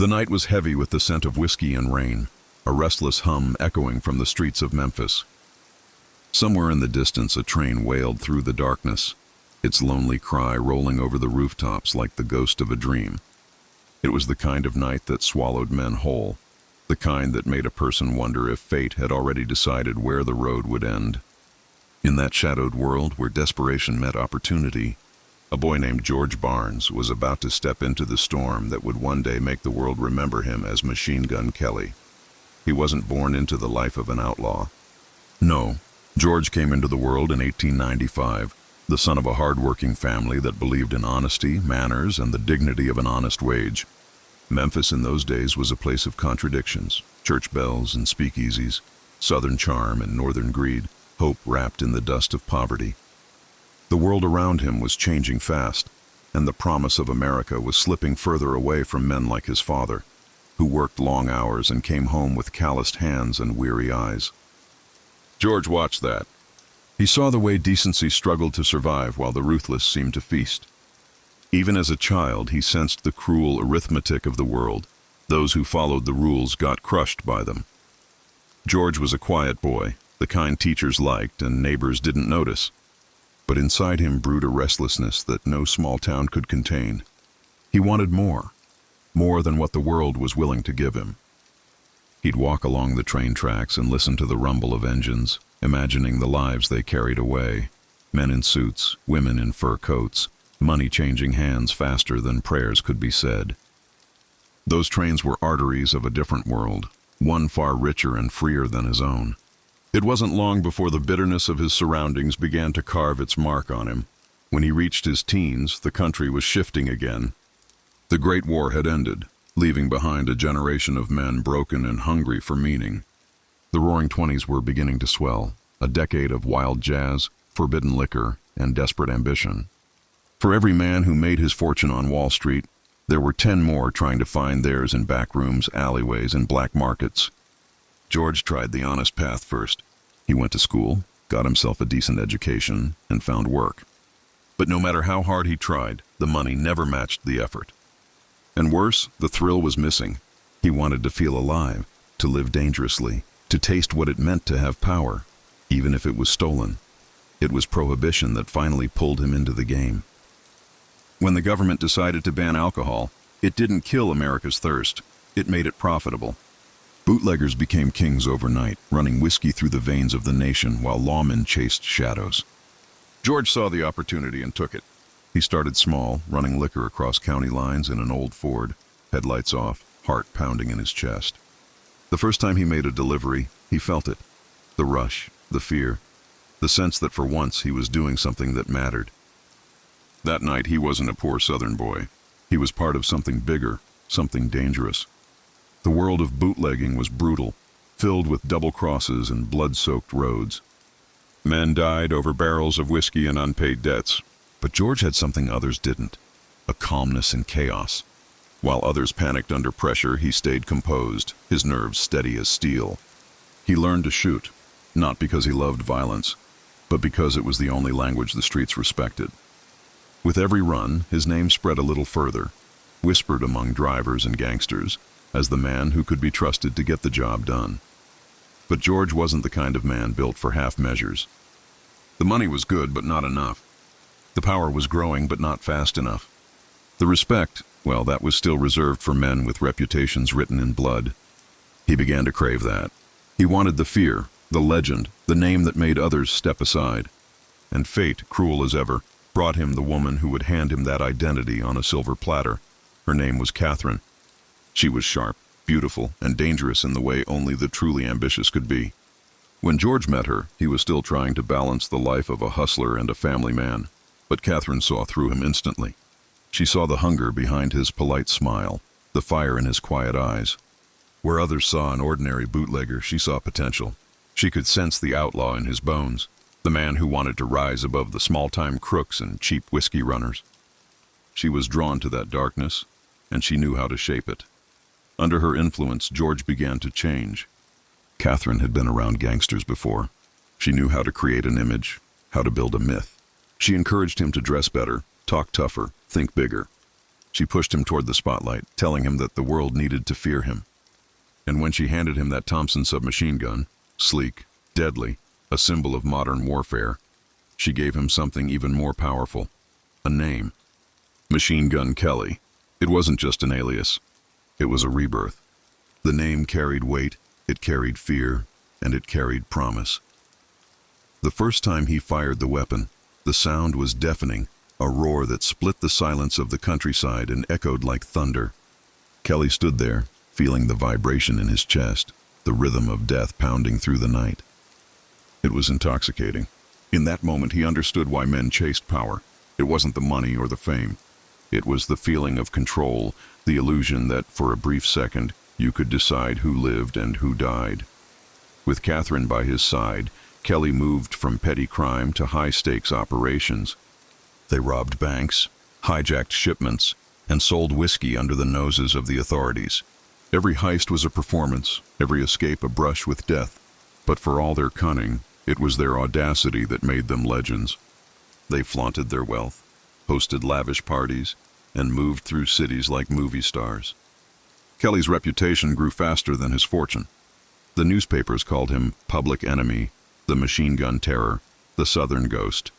The night was heavy with the scent of whiskey and rain, a restless hum echoing from the streets of Memphis. Somewhere in the distance, a train wailed through the darkness, its lonely cry rolling over the rooftops like the ghost of a dream. It was the kind of night that swallowed men whole, the kind that made a person wonder if fate had already decided where the road would end. In that shadowed world where desperation met opportunity, a boy named George Barnes was about to step into the storm that would one day make the world remember him as Machine Gun Kelly. He wasn't born into the life of an outlaw. No, George came into the world in 1895, the son of a hard-working family that believed in honesty, manners, and the dignity of an honest wage. Memphis in those days was a place of contradictions, church bells and speakeasies, southern charm and northern greed, hope wrapped in the dust of poverty. The world around him was changing fast, and the promise of America was slipping further away from men like his father, who worked long hours and came home with calloused hands and weary eyes. George watched that. He saw the way decency struggled to survive while the ruthless seemed to feast. Even as a child, he sensed the cruel arithmetic of the world. Those who followed the rules got crushed by them. George was a quiet boy, the kind teachers liked and neighbors didn't notice. But inside him brewed a restlessness that no small town could contain. He wanted more than what the world was willing to give him. He'd walk along the train tracks and listen to the rumble of engines, imagining the lives they carried away. Men in suits, women in fur coats, money changing hands faster than prayers could be said. Those trains were arteries of a different world, one far richer and freer than his own. It wasn't long before the bitterness of his surroundings began to carve its mark on him. When he reached his teens, the country was shifting again. The Great War had ended, leaving behind a generation of men broken and hungry for meaning. The Roaring Twenties were beginning to swell, a decade of wild jazz, forbidden liquor, and desperate ambition. For every man who made his fortune on Wall Street, there were 10 more trying to find theirs in back rooms, alleyways, and black markets. George tried the honest path first. He went to school, got himself a decent education, and found work. But no matter how hard he tried, the money never matched the effort. And worse, the thrill was missing. He wanted to feel alive, to live dangerously, to taste what it meant to have power, even if it was stolen. It was prohibition that finally pulled him into the game. When the government decided to ban alcohol, it didn't kill America's thirst. It made it profitable. Bootleggers became kings overnight, running whiskey through the veins of the nation while lawmen chased shadows. George saw the opportunity and took it. He started small, running liquor across county lines in an old Ford, headlights off, heart pounding in his chest. The first time he made a delivery, he felt it. The rush, the fear, the sense that for once he was doing something that mattered. That night he wasn't a poor southern boy. He was part of something bigger, something dangerous. The world of bootlegging was brutal, filled with double crosses and blood-soaked roads. Men died over barrels of whiskey and unpaid debts. But George had something others didn't, a calmness in chaos. While others panicked under pressure, he stayed composed, his nerves steady as steel. He learned to shoot, not because he loved violence, but because it was the only language the streets respected. With every run, his name spread a little further, whispered among drivers and gangsters, as the man who could be trusted to get the job done. But George wasn't the kind of man built for half measures. The money was good, but not enough. The power was growing, but not fast enough. The respect, well, that was still reserved for men with reputations written in blood. He began to crave that. He wanted the fear, the legend, the name that made others step aside. And fate, cruel as ever, brought him the woman who would hand him that identity on a silver platter. Her name was Catherine. She was sharp, beautiful, and dangerous in the way only the truly ambitious could be. When George met her, he was still trying to balance the life of a hustler and a family man. But Catherine saw through him instantly. She saw the hunger behind his polite smile, the fire in his quiet eyes. Where others saw an ordinary bootlegger, she saw potential. She could sense the outlaw in his bones, the man who wanted to rise above the small-time crooks and cheap whiskey runners. She was drawn to that darkness, and she knew how to shape it. Under her influence, George began to change. Catherine had been around gangsters before. She knew how to create an image, how to build a myth. She encouraged him to dress better, talk tougher, think bigger. She pushed him toward the spotlight, telling him that the world needed to fear him. And when she handed him that Thompson submachine gun, sleek, deadly, a symbol of modern warfare, she gave him something even more powerful, a name. Machine Gun Kelly. It wasn't just an alias. It was a rebirth. The name carried weight, it carried fear, and it carried promise. The first time he fired the weapon, the sound was deafening, a roar that split the silence of the countryside and echoed like thunder. Kelly stood there, feeling the vibration in his chest, the rhythm of death pounding through the night. It was intoxicating. In that moment he understood why men chased power. It wasn't the money or the fame. It was the feeling of control, the illusion that, for a brief second, you could decide who lived and who died. With Catherine by his side, Kelly moved from petty crime to high-stakes operations. They robbed banks, hijacked shipments, and sold whiskey under the noses of the authorities. Every heist was a performance, every escape a brush with death. But for all their cunning, it was their audacity that made them legends. They flaunted their wealth, hosted lavish parties, and moved through cities like movie stars. Kelly's reputation grew faster than his fortune. The newspapers called him Public Enemy, the Machine Gun Terror, the Southern Ghost.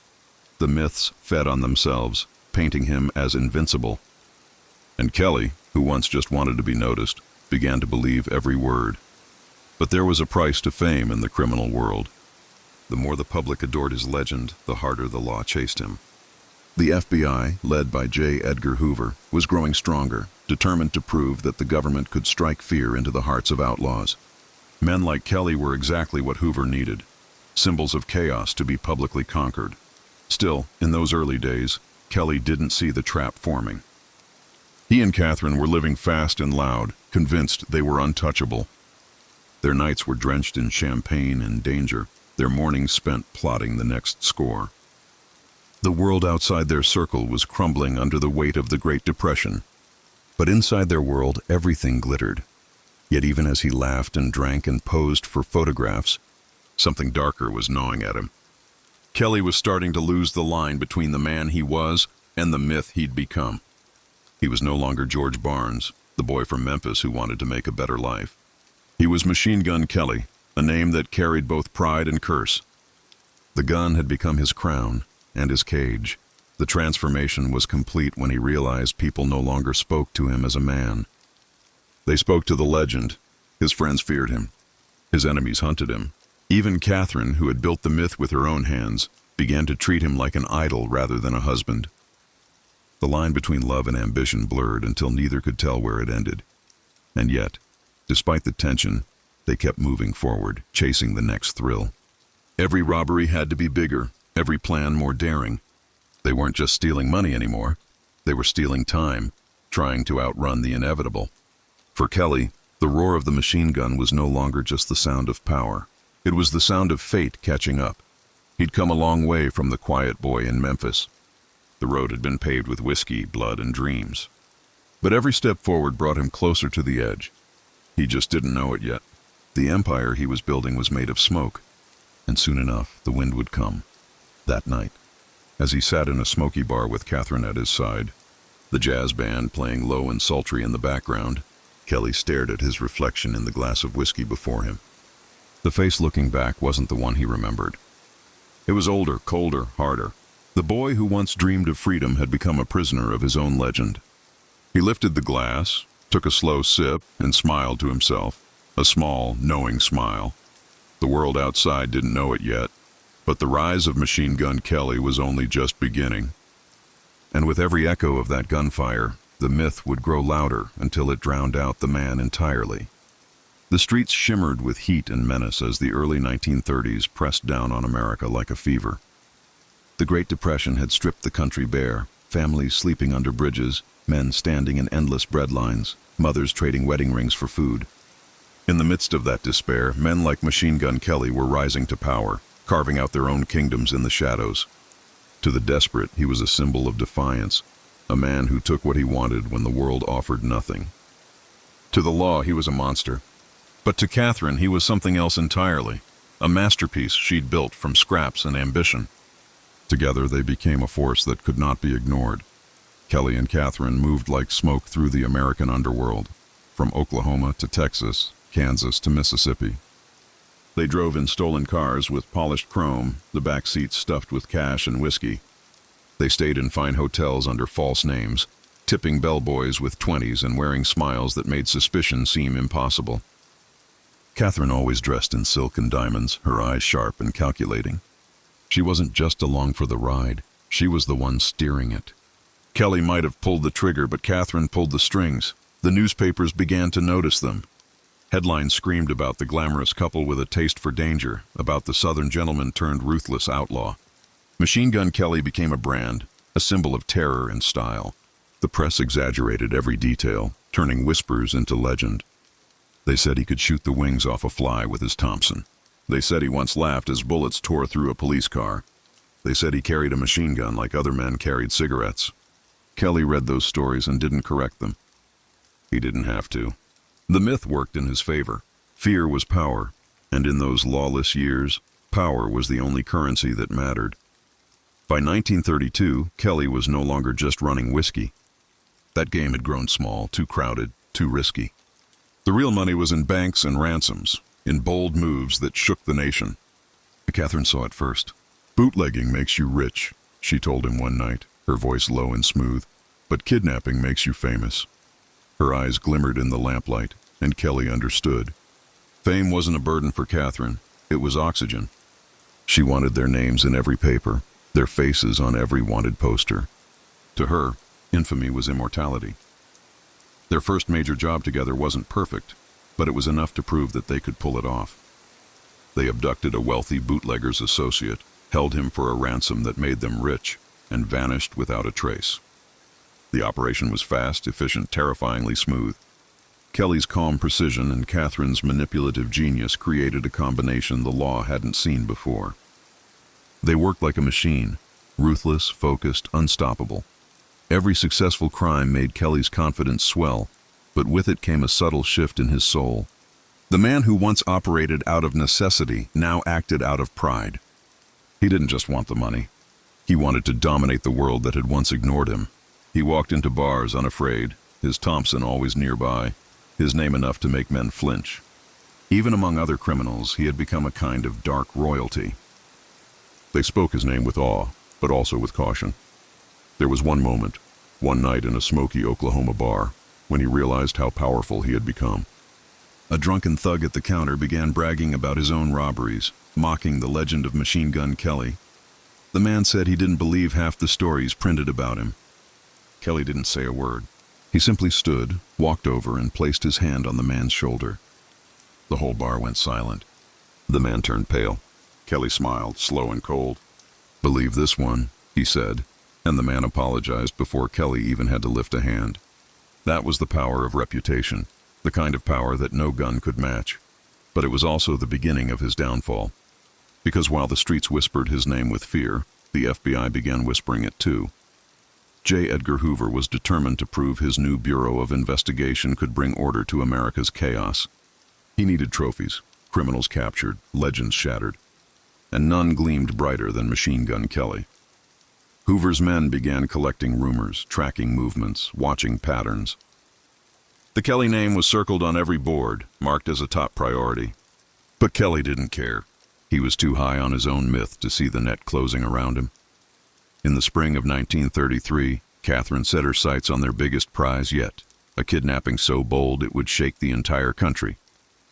The myths fed on themselves, painting him as invincible. And Kelly, who once just wanted to be noticed, began to believe every word. But there was a price to fame in the criminal world. The more the public adored his legend, the harder the law chased him. The FBI, led by J. Edgar Hoover, was growing stronger, determined to prove that the government could strike fear into the hearts of outlaws. Men like Kelly were exactly what Hoover needed, symbols of chaos to be publicly conquered. Still, in those early days, Kelly didn't see the trap forming. He and Catherine were living fast and loud, convinced they were untouchable. Their nights were drenched in champagne and danger, their mornings spent plotting the next score. The world outside their circle was crumbling under the weight of the Great Depression. But inside their world, everything glittered. Yet even as he laughed and drank and posed for photographs, something darker was gnawing at him. Kelly was starting to lose the line between the man he was and the myth he'd become. He was no longer George Barnes, the boy from Memphis who wanted to make a better life. He was Machine Gun Kelly, a name that carried both pride and curse. The gun had become his crown and his cage. The transformation was complete when he realized people no longer spoke to him as a man. They spoke to the legend. His friends feared him. His enemies hunted him. Even Catherine, who had built the myth with her own hands, began to treat him like an idol rather than a husband. The line between love and ambition blurred until neither could tell where it ended. And yet, despite the tension, they kept moving forward, chasing the next thrill. Every robbery had to be bigger, every plan more daring. They weren't just stealing money anymore. They were stealing time, trying to outrun the inevitable. For Kelly, the roar of the machine gun was no longer just the sound of power. It was the sound of fate catching up. He'd come a long way from the quiet boy in Memphis. The road had been paved with whiskey, blood, and dreams. But every step forward brought him closer to the edge. He just didn't know it yet. The empire he was building was made of smoke, and soon enough the wind would come. That night, as he sat in a smoky bar with Catherine at his side, the jazz band playing low and sultry in the background, Kelly stared at his reflection in the glass of whiskey before him. The face looking back wasn't the one he remembered. It was older, colder, harder. The boy who once dreamed of freedom had become a prisoner of his own legend. He lifted the glass, took a slow sip, and smiled to himself, a small, knowing smile. The world outside didn't know it yet, but the rise of Machine Gun Kelly was only just beginning. And with every echo of that gunfire, the myth would grow louder until it drowned out the man entirely. The streets shimmered with heat and menace as the early 1930s pressed down on America like a fever. The Great Depression had stripped the country bare, families sleeping under bridges, men standing in endless bread lines, mothers trading wedding rings for food. In the midst of that despair, men like Machine Gun Kelly were rising to power, carving out their own kingdoms in the shadows. To the desperate, he was a symbol of defiance, a man who took what he wanted when the world offered nothing. To the law, he was a monster. But to Catherine, he was something else entirely, a masterpiece she'd built from scraps and ambition. Together, they became a force that could not be ignored. Kelly and Catherine moved like smoke through the American underworld, from Oklahoma to Texas, Kansas to Mississippi. They drove in stolen cars with polished chrome, the back seats stuffed with cash and whiskey. They stayed in fine hotels under false names, tipping bellboys with 20s and wearing smiles that made suspicion seem impossible. Catherine always dressed in silk and diamonds, her eyes sharp and calculating. She wasn't just along for the ride, she was the one steering it. Kelly might have pulled the trigger, but Catherine pulled the strings. The newspapers began to notice them. Headlines screamed about the glamorous couple with a taste for danger, about the Southern gentleman turned ruthless outlaw. Machine Gun Kelly became a brand, a symbol of terror and style. The press exaggerated every detail, turning whispers into legend. They said he could shoot the wings off a fly with his Thompson. They said he once laughed as bullets tore through a police car. They said he carried a machine gun like other men carried cigarettes. Kelly read those stories and didn't correct them. He didn't have to. The myth worked in his favor. Fear was power, and in those lawless years, power was the only currency that mattered. By 1932, Kelly was no longer just running whiskey. That game had grown small, too crowded, too risky. The real money was in banks and ransoms, in bold moves that shook the nation. Catherine saw it first. "Bootlegging makes you rich," she told him one night, her voice low and smooth, "but kidnapping makes you famous." Her eyes glimmered in the lamplight, and Kelly understood. Fame wasn't a burden for Catherine, it was oxygen. She wanted their names in every paper, their faces on every wanted poster. To her, infamy was immortality. Their first major job together wasn't perfect, but it was enough to prove that they could pull it off. They abducted a wealthy bootlegger's associate, held him for a ransom that made them rich, and vanished without a trace. The operation was fast, efficient, terrifyingly smooth. Kelly's calm precision and Catherine's manipulative genius created a combination the law hadn't seen before. They worked like a machine, ruthless, focused, unstoppable. Every successful crime made Kelly's confidence swell, but with it came a subtle shift in his soul. The man who once operated out of necessity now acted out of pride. He didn't just want the money. He wanted to dominate the world that had once ignored him. He walked into bars unafraid, his Thompson always nearby, his name enough to make men flinch. Even among other criminals, he had become a kind of dark royalty. They spoke his name with awe, but also with caution. There was one moment, one night in a smoky Oklahoma bar, when he realized how powerful he had become. A drunken thug at the counter began bragging about his own robberies, mocking the legend of Machine Gun Kelly. The man said he didn't believe half the stories printed about him. Kelly didn't say a word. He simply stood, walked over, and placed his hand on the man's shoulder. The whole bar went silent. The man turned pale. Kelly smiled, slow and cold. "Believe this one," he said, and the man apologized before Kelly even had to lift a hand. That was the power of reputation, the kind of power that no gun could match. But it was also the beginning of his downfall. Because while the streets whispered his name with fear, the FBI began whispering it too. J. Edgar Hoover was determined to prove his new Bureau of Investigation could bring order to America's chaos. He needed trophies, criminals captured, legends shattered, and none gleamed brighter than Machine Gun Kelly. Hoover's men began collecting rumors, tracking movements, watching patterns. The Kelly name was circled on every board, marked as a top priority. But Kelly didn't care. He was too high on his own myth to see the net closing around him. In the spring of 1933, Catherine set her sights on their biggest prize yet, a kidnapping so bold it would shake the entire country.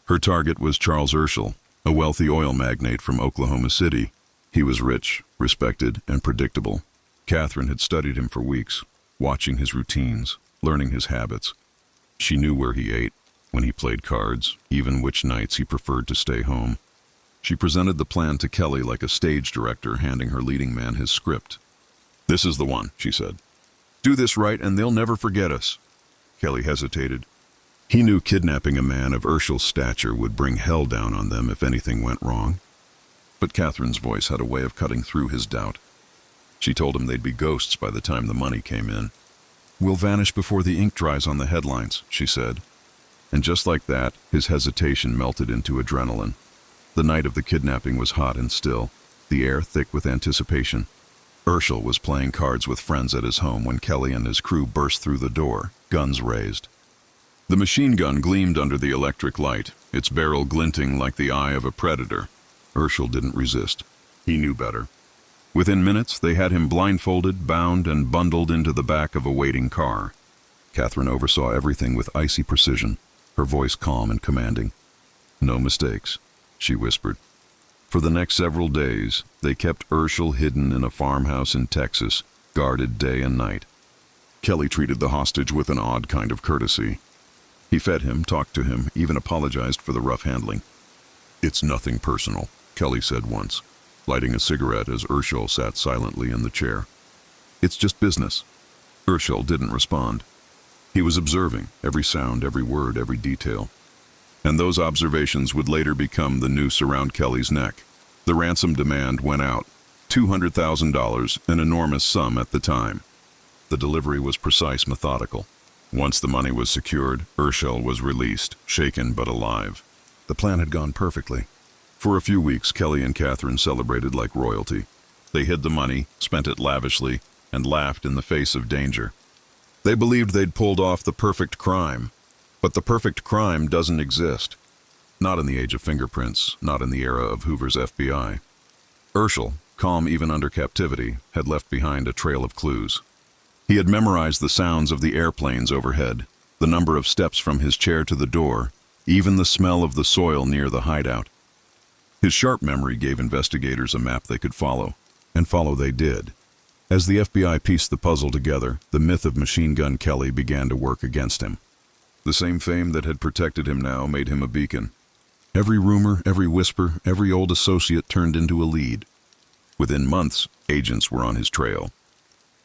Her target was Charles Urschel, a wealthy oil magnate from Oklahoma City. He was rich, respected, and predictable. Catherine had studied him for weeks, watching his routines, learning his habits. She knew where he ate, when he played cards, even which nights he preferred to stay home. She presented the plan to Kelly like a stage director handing her leading man his script. "This is the one," she said. "Do this right and they'll never forget us." Kelly hesitated. He knew kidnapping a man of Urschel's stature would bring hell down on them if anything went wrong. But Catherine's voice had a way of cutting through his doubt. She told him they'd be ghosts by the time the money came in. "We'll vanish before the ink dries on the headlines," she said. And just like that, his hesitation melted into adrenaline. The night of the kidnapping was hot and still, the air thick with anticipation. Urschel was playing cards with friends at his home when Kelly and his crew burst through the door, guns raised. The machine gun gleamed under the electric light, its barrel glinting like the eye of a predator. Urschel didn't resist. He knew better. Within minutes, they had him blindfolded, bound, and bundled into the back of a waiting car. Catherine oversaw everything with icy precision, her voice calm and commanding. "No mistakes," she whispered. For the next several days, they kept Urschel hidden in a farmhouse in Texas, guarded day and night. Kelly treated the hostage with an odd kind of courtesy. He fed him, talked to him, even apologized for the rough handling. "It's nothing personal," Kelly said once, lighting a cigarette as Urschel sat silently in the chair. "It's just business." Urschel didn't respond. He was observing every sound, every word, every detail. And those observations would later become the noose around Kelly's neck. The ransom demand went out. $200,000, an enormous sum at the time. The delivery was precise, methodical. Once the money was secured, Urschel was released, shaken but alive. The plan had gone perfectly. For a few weeks, Kelly and Catherine celebrated like royalty. They hid the money, spent it lavishly, and laughed in the face of danger. They believed they'd pulled off the perfect crime. But the perfect crime doesn't exist. Not in the age of fingerprints, not in the era of Hoover's FBI. Urschel, calm even under captivity, had left behind a trail of clues. He had memorized the sounds of the airplanes overhead, the number of steps from his chair to the door, even the smell of the soil near the hideout. His sharp memory gave investigators a map they could follow, and follow they did. As the FBI pieced the puzzle together, the myth of Machine Gun Kelly began to work against him. The same fame that had protected him now made him a beacon. Every rumor, every whisper, every old associate turned into a lead. Within months, agents were on his trail.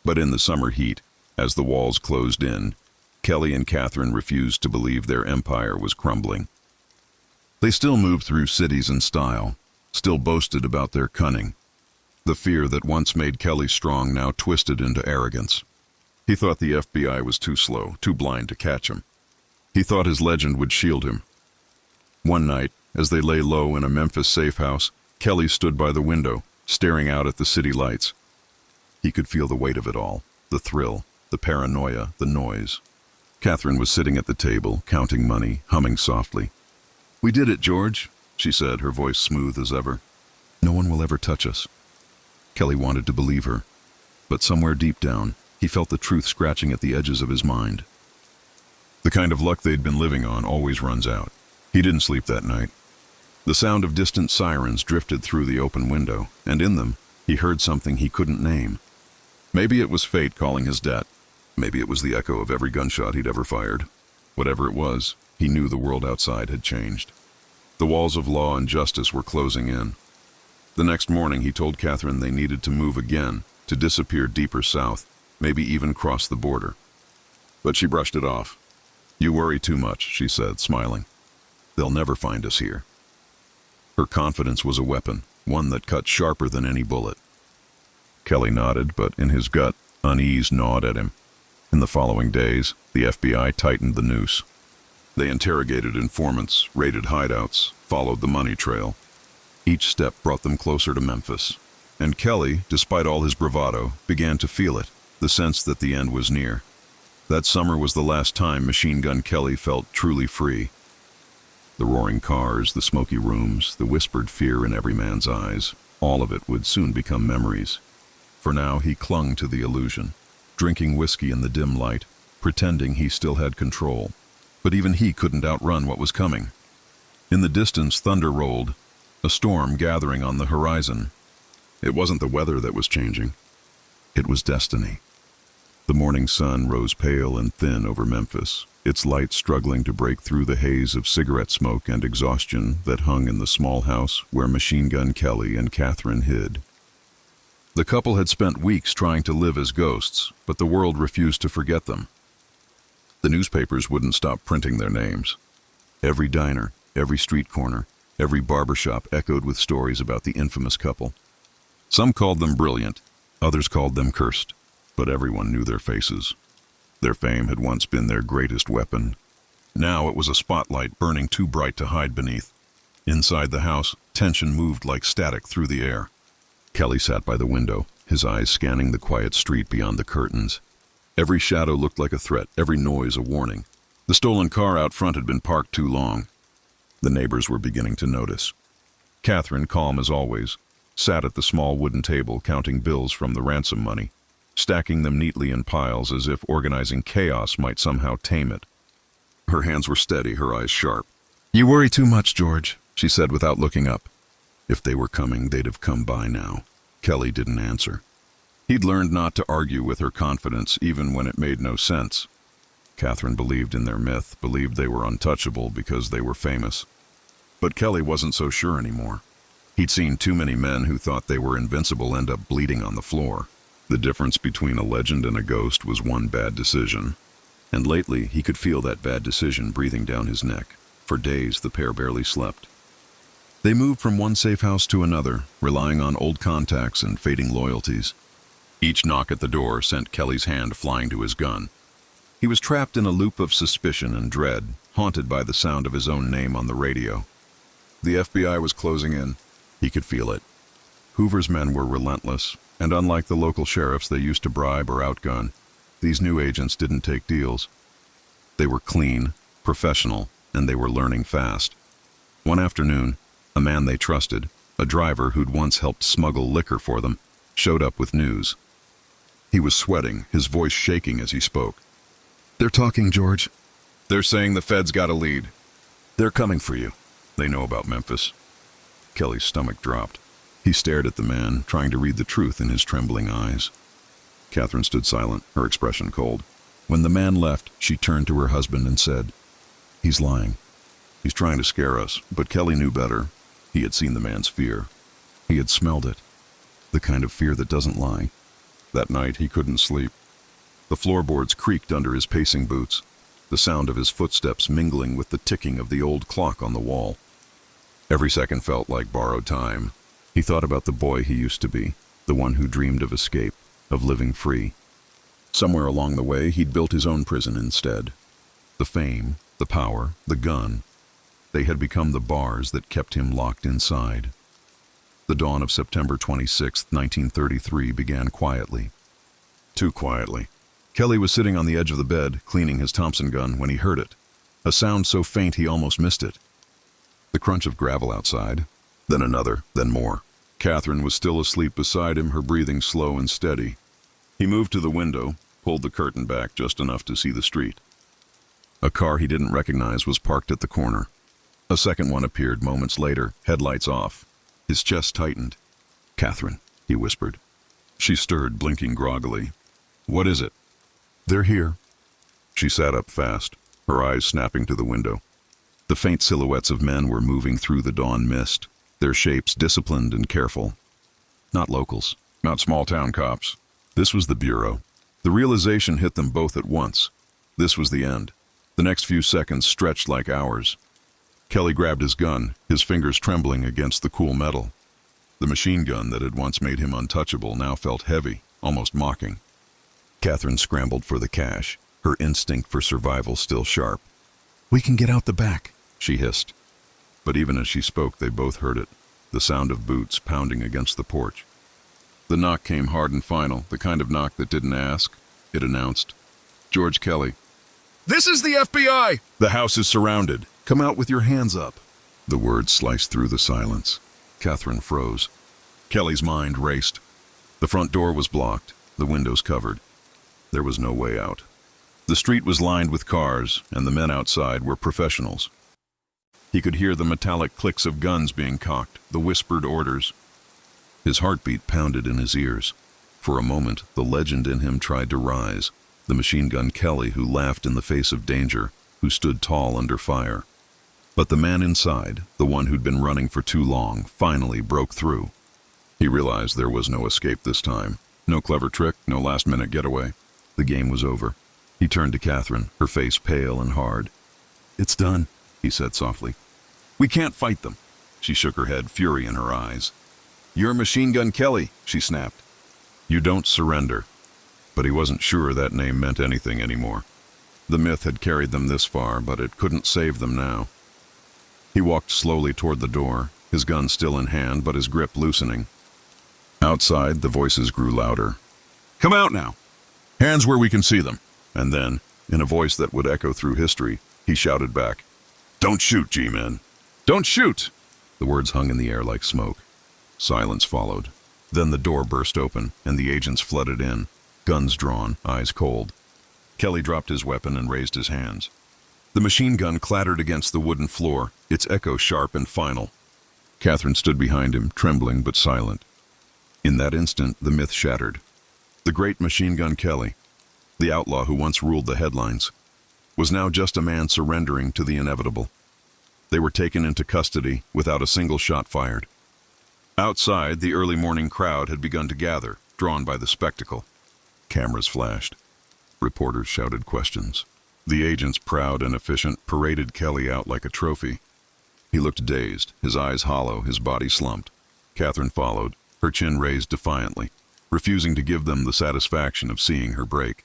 But in the summer heat, as the walls closed in, Kelly and Catherine refused to believe their empire was crumbling. They still moved through cities in style, still boasted about their cunning. The fear that once made Kelly strong now twisted into arrogance. He thought the FBI was too slow, too blind to catch him. He thought his legend would shield him. One night, as they lay low in a Memphis safe house, Kelly stood by the window, staring out at the city lights. He could feel the weight of it all, the thrill, the paranoia, the noise. Catherine was sitting at the table, counting money, humming softly. "We did it, George," she said, her voice smooth as ever. "No one will ever touch us." Kelly wanted to believe her, but somewhere deep down, he felt the truth scratching at the edges of his mind. The kind of luck they'd been living on always runs out. He didn't sleep that night. The sound of distant sirens drifted through the open window, and in them, he heard something he couldn't name. Maybe it was fate calling his debt. Maybe it was the echo of every gunshot he'd ever fired. Whatever it was, he knew the world outside had changed. The walls of law and justice were closing in. The next morning, he told Catherine they needed to move again, to disappear deeper south, maybe even cross the border. But she brushed it off. "You worry too much," she said, smiling. "They'll never find us here." Her confidence was a weapon, one that cut sharper than any bullet. Kelly nodded, but in his gut, unease gnawed at him. In the following days, the FBI tightened the noose. They interrogated informants, raided hideouts, followed the money trail. Each step brought them closer to Memphis. And Kelly, despite all his bravado, began to feel it, the sense that the end was near. That summer was the last time Machine Gun Kelly felt truly free. The roaring cars, the smoky rooms, the whispered fear in every man's eyes, all of it would soon become memories. For now he clung to the illusion, drinking whiskey in the dim light, pretending he still had control. But even he couldn't outrun what was coming. In the distance, thunder rolled, a storm gathering on the horizon. It wasn't the weather that was changing. It was destiny. The morning sun rose pale and thin over Memphis, its light struggling to break through the haze of cigarette smoke and exhaustion that hung in the small house where Machine Gun Kelly and Catherine hid. The couple had spent weeks trying to live as ghosts, but the world refused to forget them. The newspapers wouldn't stop printing their names. Every diner, every street corner, every barbershop echoed with stories about the infamous couple. Some called them brilliant, others called them cursed, but everyone knew their faces. Their fame had once been their greatest weapon. Now it was a spotlight burning too bright to hide beneath. Inside the house, tension moved like static through the air. Kelly sat by the window, his eyes scanning the quiet street beyond the curtains. Every shadow looked like a threat, every noise a warning. The stolen car out front had been parked too long. The neighbors were beginning to notice. Catherine, calm as always, sat at the small wooden table counting bills from the ransom money, stacking them neatly in piles as if organizing chaos might somehow tame it. Her hands were steady, her eyes sharp. "You worry too much, George," she said without looking up. If they were coming, they'd have come by now. Kelly didn't answer. He'd learned not to argue with her confidence even when it made no sense. Catherine believed in their myth, believed they were untouchable because they were famous. But Kelly wasn't so sure anymore. He'd seen too many men who thought they were invincible end up bleeding on the floor. The difference between a legend and a ghost was one bad decision. And lately, he could feel that bad decision breathing down his neck. For days, the pair barely slept. They moved from one safe house to another, relying on old contacts and fading loyalties. Each knock at the door sent Kelly's hand flying to his gun. He was trapped in a loop of suspicion and dread, haunted by the sound of his own name on the radio. The FBI was closing in. He could feel it. Hoover's men were relentless, and unlike the local sheriffs they used to bribe or outgun, these new agents didn't take deals. They were clean, professional, and they were learning fast. One afternoon, a man they trusted, a driver who'd once helped smuggle liquor for them, showed up with news. He was sweating, his voice shaking as he spoke. "They're talking, George. They're saying the Feds got a lead. They're coming for you. They know about Memphis." Kelly's stomach dropped. He stared at the man, trying to read the truth in his trembling eyes. Catherine stood silent, her expression cold. When the man left, she turned to her husband and said, "He's lying. He's trying to scare us." But Kelly knew better. He had seen the man's fear. He had smelled it. The kind of fear that doesn't lie. That night, he couldn't sleep. The floorboards creaked under his pacing boots, the sound of his footsteps mingling with the ticking of the old clock on the wall. Every second felt like borrowed time. He thought about the boy he used to be, the one who dreamed of escape, of living free. Somewhere along the way, he'd built his own prison instead. The fame, the power, the gun, they had become the bars that kept him locked inside. The dawn of September 26, 1933 began quietly. Too quietly. Kelly was sitting on the edge of the bed, cleaning his Thompson gun, when he heard it. A sound so faint he almost missed it. The crunch of gravel outside, then another, then more. Catherine was still asleep beside him, her breathing slow and steady. He moved to the window, pulled the curtain back just enough to see the street. A car he didn't recognize was parked at the corner. A second one appeared moments later, headlights off. His chest tightened. "Catherine," he whispered. She stirred, blinking groggily. "What is it?" "They're here." She sat up fast, her eyes snapping to the window. The faint silhouettes of men were moving through the dawn mist, their shapes disciplined and careful. Not locals, not small-town cops. This was the Bureau. The realization hit them both at once. This was the end. The next few seconds stretched like hours. Kelly grabbed his gun, his fingers trembling against the cool metal. The machine gun that had once made him untouchable now felt heavy, almost mocking. Catherine scrambled for the cash, her instinct for survival still sharp. "We can get out the back," she hissed. But even as she spoke, they both heard it, the sound of boots pounding against the porch. The knock came hard and final, the kind of knock that didn't ask. It announced, "George Kelly." "This is the FBI! The house is surrounded. Come out with your hands up." The words sliced through the silence. Catherine froze. Kelly's mind raced. The front door was blocked, the windows covered. There was no way out. The street was lined with cars, and the men outside were professionals. He could hear the metallic clicks of guns being cocked, the whispered orders. His heartbeat pounded in his ears. For a moment, the legend in him tried to rise, the machine gun Kelly who laughed in the face of danger, who stood tall under fire. But the man inside, the one who'd been running for too long, finally broke through. He realized there was no escape this time. No clever trick, no last-minute getaway. The game was over. He turned to Catherine, her face pale and hard. "It's done," he said softly. "We can't fight them." She shook her head, fury in her eyes. "You're Machine Gun Kelly," she snapped. "You don't surrender." But he wasn't sure that name meant anything anymore. The myth had carried them this far, but it couldn't save them now. He walked slowly toward the door, his gun still in hand, but his grip loosening. Outside, the voices grew louder. "Come out now! Hands where we can see them!" And then, in a voice that would echo through history, he shouted back, "Don't shoot, G-men! Don't shoot!" The words hung in the air like smoke. Silence followed. Then the door burst open, and the agents flooded in, guns drawn, eyes cold. Kelly dropped his weapon and raised his hands. The machine gun clattered against the wooden floor, its echo sharp and final. Catherine stood behind him, trembling but silent. In that instant, the myth shattered. The great machine gun Kelly, the outlaw who once ruled the headlines, was now just a man surrendering to the inevitable. They were taken into custody without a single shot fired. Outside, the early morning crowd had begun to gather, drawn by the spectacle. Cameras flashed. Reporters shouted questions. The agents, proud and efficient, paraded Kelly out like a trophy. He looked dazed, his eyes hollow, his body slumped. Catherine followed, her chin raised defiantly, refusing to give them the satisfaction of seeing her break.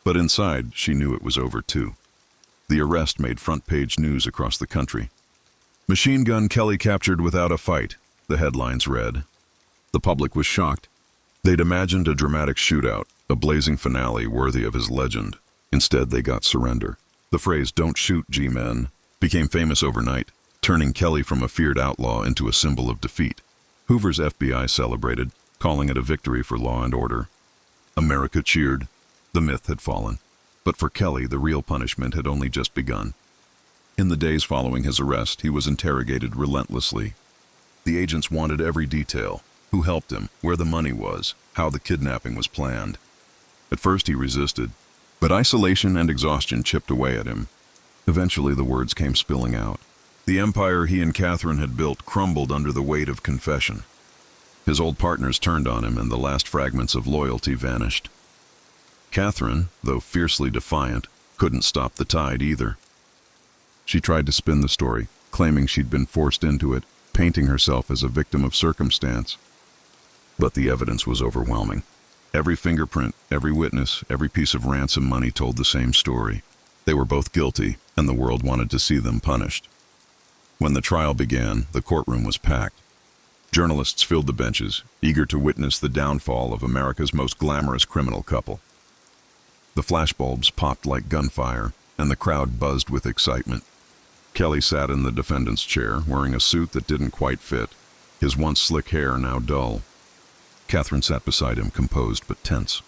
But inside, she knew it was over too. The arrest made front-page news across the country. "Machine gun Kelly captured without a fight," the headlines read. The public was shocked. They'd imagined a dramatic shootout, a blazing finale worthy of his legend. Instead, they got surrender. The phrase, "Don't shoot, G-men," became famous overnight, turning Kelly from a feared outlaw into a symbol of defeat. Hoover's FBI celebrated, calling it a victory for law and order. America cheered. The myth had fallen. But for Kelly, the real punishment had only just begun. In the days following his arrest, he was interrogated relentlessly. The agents wanted every detail: who helped him, where the money was, how the kidnapping was planned. At first he resisted, but isolation and exhaustion chipped away at him. Eventually the words came spilling out. The empire he and Catherine had built crumbled under the weight of confession. His old partners turned on him, and the last fragments of loyalty vanished. Catherine, though fiercely defiant, couldn't stop the tide either. She tried to spin the story, claiming she'd been forced into it, painting herself as a victim of circumstance. But the evidence was overwhelming. Every fingerprint, every witness, every piece of ransom money told the same story. They were both guilty, and the world wanted to see them punished. When the trial began, the courtroom was packed. Journalists filled the benches, eager to witness the downfall of America's most glamorous criminal couple. The flashbulbs popped like gunfire, and the crowd buzzed with excitement. Kelly sat in the defendant's chair, wearing a suit that didn't quite fit, his once slick hair now dull. Catherine sat beside him, composed but tense.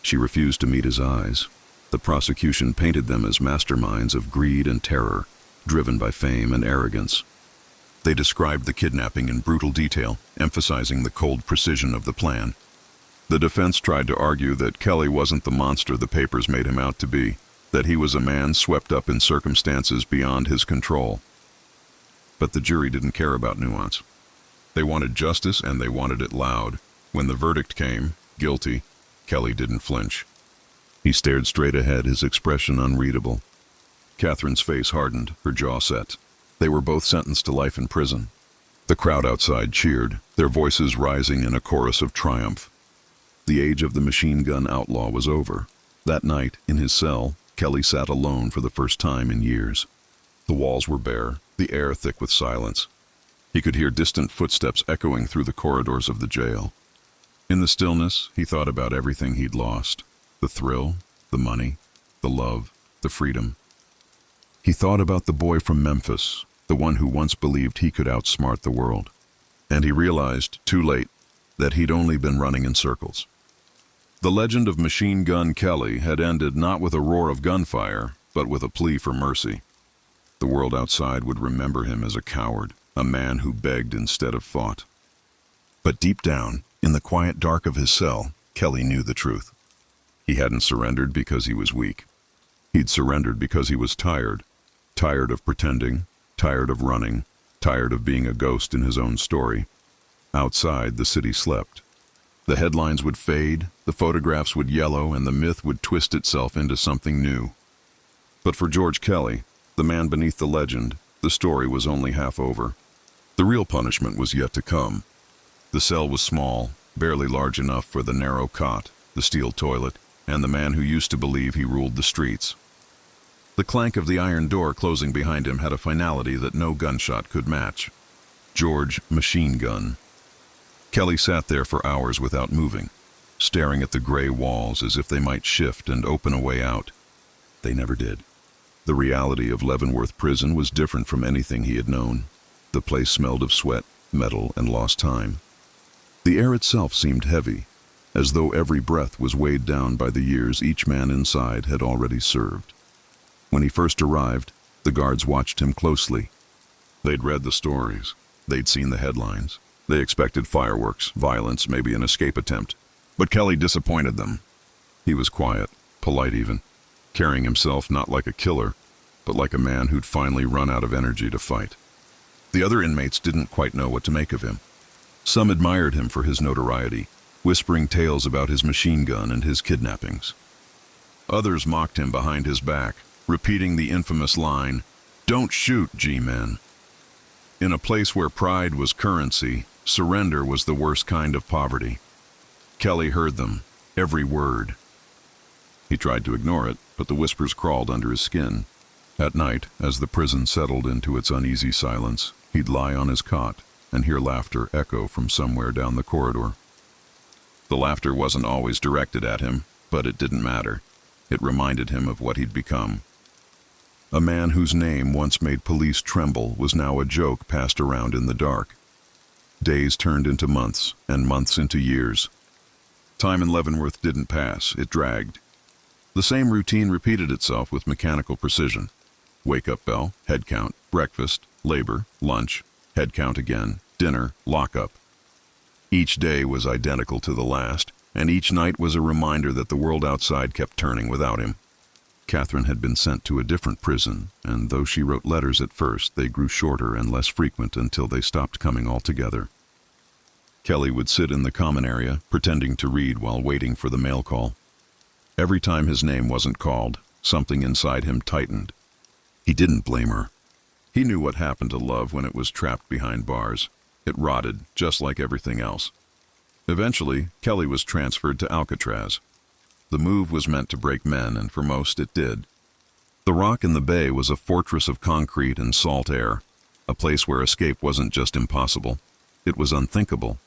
She refused to meet his eyes. The prosecution painted them as masterminds of greed and terror, driven by fame and arrogance. They described the kidnapping in brutal detail, emphasizing the cold precision of the plan. The defense tried to argue that Kelly wasn't the monster the papers made him out to be, that he was a man swept up in circumstances beyond his control. But the jury didn't care about nuance. They wanted justice, and they wanted it loud. When the verdict came, guilty, Kelly didn't flinch. He stared straight ahead, his expression unreadable. Catherine's face hardened, her jaw set. They were both sentenced to life in prison. The crowd outside cheered, their voices rising in a chorus of triumph. The age of the machine gun outlaw was over. That night, in his cell, Kelly sat alone for the first time in years. The walls were bare, the air thick with silence. He could hear distant footsteps echoing through the corridors of the jail. In the stillness, he thought about everything he'd lost: the thrill, the money, the love, the freedom. He thought about the boy from Memphis, the one who once believed he could outsmart the world. And he realized, too late, that he'd only been running in circles. The legend of Machine Gun Kelly had ended not with a roar of gunfire, but with a plea for mercy. The world outside would remember him as a coward, a man who begged instead of fought. But deep down, in the quiet dark of his cell, Kelly knew the truth. He hadn't surrendered because he was weak. He'd surrendered because he was tired. Tired of pretending, tired of running, tired of being a ghost in his own story. Outside, the city slept. The headlines would fade, the photographs would yellow, and the myth would twist itself into something new. But for George Kelly, the man beneath the legend, the story was only half over. The real punishment was yet to come. The cell was small, barely large enough for the narrow cot, the steel toilet, and the man who used to believe he ruled the streets. The clank of the iron door closing behind him had a finality that no gunshot could match. George Machine Gun. Kelly sat there for hours without moving, staring at the gray walls as if they might shift and open a way out. They never did. The reality of Leavenworth Prison was different from anything he had known. The place smelled of sweat, metal, and lost time. The air itself seemed heavy, as though every breath was weighed down by the years each man inside had already served. When he first arrived, the guards watched him closely. They'd read the stories. They'd seen the headlines. They expected fireworks, violence, maybe an escape attempt. But Kelly disappointed them. He was quiet, polite even, carrying himself not like a killer, but like a man who'd finally run out of energy to fight. The other inmates didn't quite know what to make of him. Some admired him for his notoriety, whispering tales about his machine gun and his kidnappings. Others mocked him behind his back, repeating the infamous line, "Don't shoot, G-men." In a place where pride was currency, surrender was the worst kind of poverty. Kelly heard them, every word. He tried to ignore it, but the whispers crawled under his skin. At night, as the prison settled into its uneasy silence, he'd lie on his cot and hear laughter echo from somewhere down the corridor. The laughter wasn't always directed at him, but it didn't matter. It reminded him of what he'd become. A man whose name once made police tremble was now a joke passed around in the dark. Days turned into months, and months into years. Time in Leavenworth didn't pass, it dragged. The same routine repeated itself with mechanical precision. Wake-up bell, head count, breakfast, labor, lunch, head count again, dinner, lockup. Each day was identical to the last, and each night was a reminder that the world outside kept turning without him. Catherine had been sent to a different prison, and though she wrote letters at first, they grew shorter and less frequent until they stopped coming altogether. Kelly would sit in the common area, pretending to read while waiting for the mail call. Every time his name wasn't called, something inside him tightened. He didn't blame her. He knew what happened to love when it was trapped behind bars. It rotted, just like everything else. Eventually, Kelly was transferred to Alcatraz. The move was meant to break men, and for most it did. The rock in the bay was a fortress of concrete and salt air, a place where escape wasn't just impossible, it was unthinkable.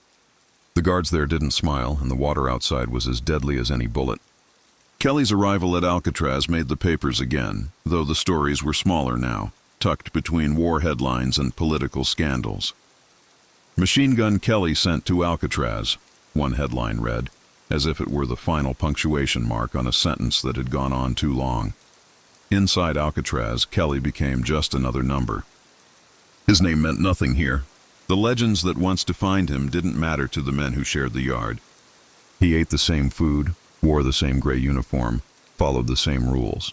The guards there didn't smile, and the water outside was as deadly as any bullet. Kelly's arrival at Alcatraz made the papers again, though the stories were smaller now, tucked between war headlines and political scandals. "Machine Gun Kelly sent to Alcatraz," one headline read, as if it were the final punctuation mark on a sentence that had gone on too long. Inside Alcatraz, Kelly became just another number. His name meant nothing here. The legends that once defined him didn't matter to the men who shared the yard. He ate the same food, wore the same gray uniform, followed the same rules.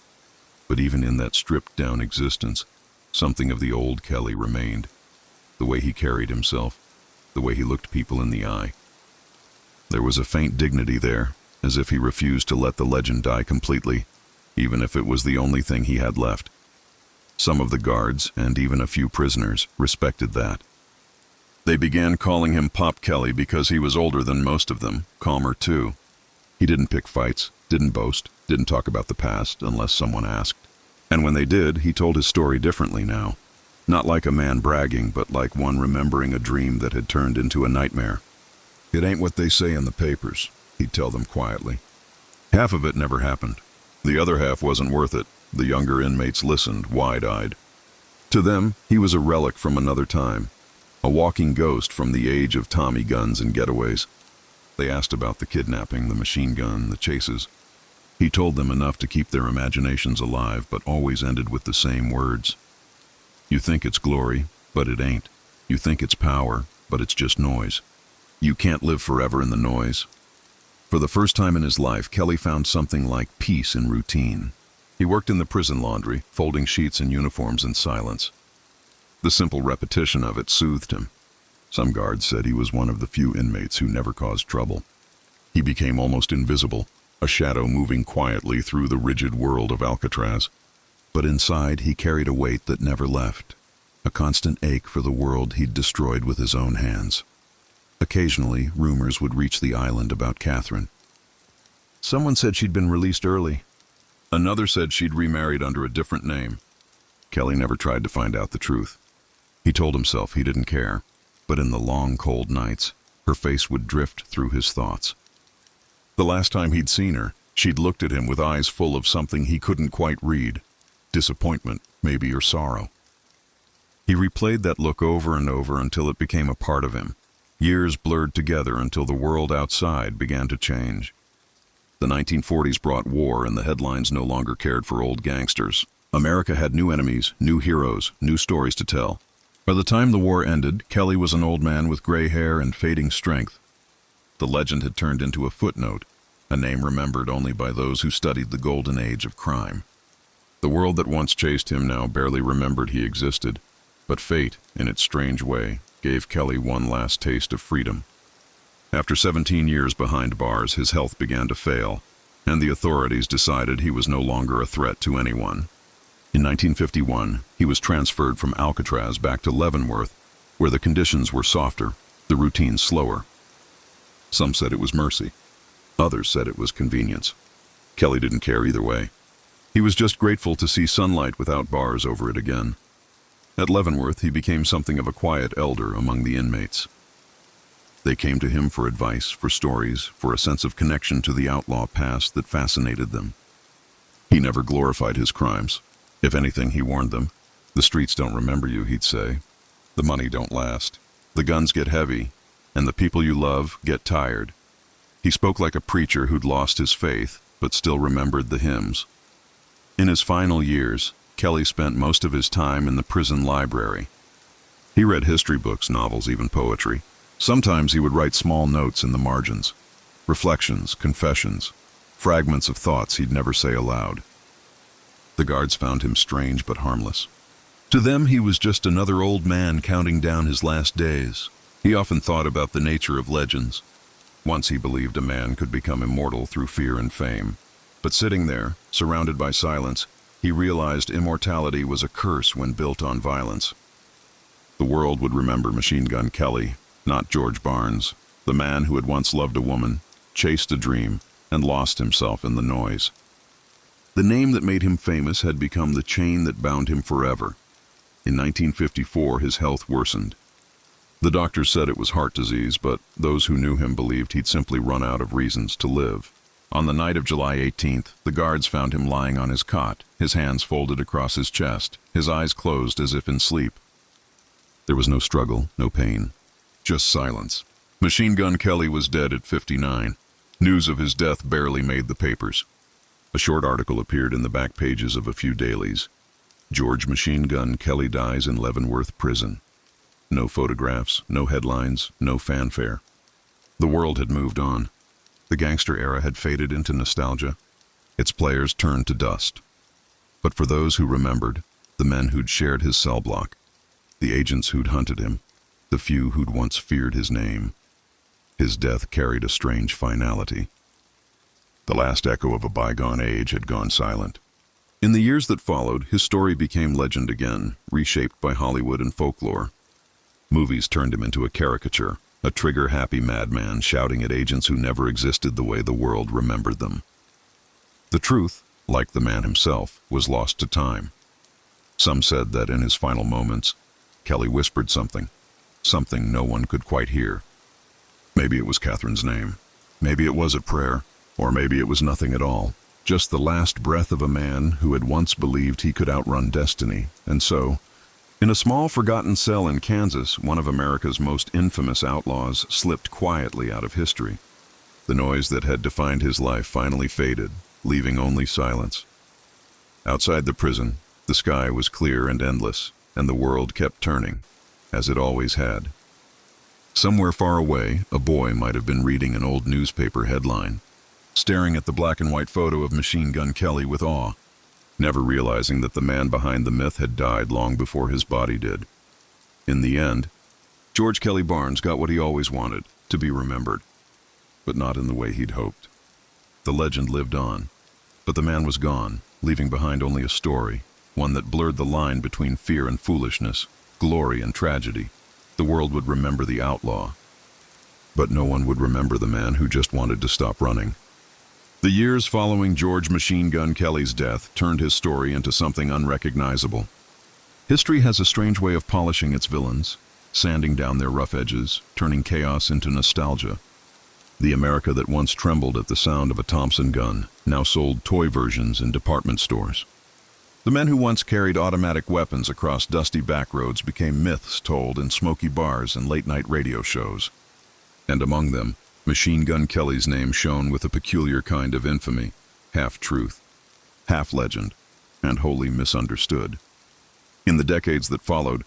But even in that stripped-down existence, something of the old Kelly remained. The way he carried himself, the way he looked people in the eye. There was a faint dignity there, as if he refused to let the legend die completely, even if it was the only thing he had left. Some of the guards, and even a few prisoners, respected that. They began calling him Pop Kelly because he was older than most of them, calmer too. He didn't pick fights, didn't boast, didn't talk about the past unless someone asked. And when they did, he told his story differently now. Not like a man bragging, but like one remembering a dream that had turned into a nightmare. "It ain't what they say in the papers," he'd tell them quietly. Half of it never happened. The other half wasn't worth it. The younger inmates listened, wide-eyed. To them, he was a relic from another time, a walking ghost from the age of Tommy guns and getaways. They asked about the kidnapping, the machine gun, the chases. He told them enough to keep their imaginations alive, but always ended with the same words. "You think it's glory, but it ain't. You think it's power, but it's just noise. You can't live forever in the noise." For the first time in his life, Kelly found something like peace in routine. He worked in the prison laundry, folding sheets and uniforms in silence. The simple repetition of it soothed him. Some guards said he was one of the few inmates who never caused trouble. He became almost invisible, a shadow moving quietly through the rigid world of Alcatraz. But inside, he carried a weight that never left, a constant ache for the world he'd destroyed with his own hands. Occasionally, rumors would reach the island about Catherine. Someone said she'd been released early. Another said she'd remarried under a different name. Kelly never tried to find out the truth. He told himself he didn't care, but in the long, cold nights, Her face would drift through his thoughts. The last time he'd seen her, she'd looked at him with eyes full of something he couldn't quite read. Disappointment, maybe, or sorrow. He replayed that look over and over until it became a part of him. Years blurred together until the world outside began to change. The 1940s brought war, and the headlines no longer cared for old gangsters. America had new enemies, new heroes, new stories to tell. By the time the war ended, Kelly was an old man with gray hair and fading strength. The legend had turned into a footnote, a name remembered only by those who studied the golden age of crime. The world that once chased him now barely remembered he existed, but fate, in its strange way, gave Kelly one last taste of freedom. After 17 years behind bars, his health began to fail, and the authorities decided he was no longer a threat to anyone. In 1951, he was transferred from Alcatraz back to Leavenworth, where the conditions were softer, the routine slower. Some said it was mercy. Others said it was convenience. Kelly didn't care either way. He was just grateful to see sunlight without bars over it again. At Leavenworth, he became something of a quiet elder among the inmates. They came to him for advice, for stories, for a sense of connection to the outlaw past that fascinated them. He never glorified his crimes. If anything, he warned them. The streets don't remember you, he'd say. The money don't last. The guns get heavy, and the people you love get tired. He spoke like a preacher who'd lost his faith, but still remembered the hymns. In his final years, Kelly spent most of his time in the prison library. He read history books, novels, even poetry. Sometimes he would write small notes in the margins, reflections, confessions, fragments of thoughts he'd never say aloud. The guards found him strange but harmless. To them, he was just another old man counting down his last days. He often thought about the nature of legends. Once he believed a man could become immortal through fear and fame. But sitting there, surrounded by silence, he realized immortality was a curse when built on violence. The world would remember Machine Gun Kelly, not George Barnes, the man who had once loved a woman, chased a dream, and lost himself in the noise. The name that made him famous had become the chain that bound him forever. In 1954, his health worsened. The doctors said it was heart disease, but those who knew him believed he'd simply run out of reasons to live. On the night of July 18th, the guards found him lying on his cot, his hands folded across his chest, his eyes closed as if in sleep. There was no struggle, no pain, just silence. Machine Gun Kelly was dead at 59. News of his death barely made the papers. A short article appeared in the back pages of a few dailies. George Machine Gun Kelly dies in Leavenworth prison. No photographs, no headlines, no fanfare. The world had moved on. The gangster era had faded into nostalgia. Its players turned to dust. But for those who remembered, the men who'd shared his cell block, the agents who'd hunted him, the few who'd once feared his name, his death carried a strange finality. The last echo of a bygone age had gone silent. In the years that followed, his story became legend again, reshaped by Hollywood and folklore. Movies turned him into a caricature, a trigger-happy madman shouting at agents who never existed the way the world remembered them. The truth, like the man himself, was lost to time. Some said that in his final moments, Kelly whispered something no one could quite hear. Maybe it was Catherine's name. Maybe it was a prayer. Or maybe it was nothing at all. Just the last breath of a man who had once believed he could outrun destiny. And so, in a small forgotten cell in Kansas, one of America's most infamous outlaws slipped quietly out of history. The noise that had defined his life finally faded, leaving only silence. Outside the prison, the sky was clear and endless, and the world kept turning, as it always had. Somewhere far away, a boy might have been reading an old newspaper headline, staring at the black and white photo of Machine Gun Kelly with awe, never realizing that the man behind the myth had died long before his body did. In the end, George Kelly Barnes got what he always wanted, to be remembered, but not in the way he'd hoped. The legend lived on, but the man was gone, leaving behind only a story, one that blurred the line between fear and foolishness, glory and tragedy. The world would remember the outlaw, but no one would remember the man who just wanted to stop running. The years following George Machine Gun Kelly's death turned his story into something unrecognizable. History has a strange way of polishing its villains. sanding down their rough edges, turning chaos into nostalgia. The America that once trembled at the sound of a Thompson gun now sold toy versions in department stores. The men who once carried automatic weapons across dusty back roads became myths told in smoky bars and late-night radio shows. And among them, Machine Gun Kelly's name shone with a peculiar kind of infamy, half-truth, half-legend, and wholly misunderstood. In the decades that followed,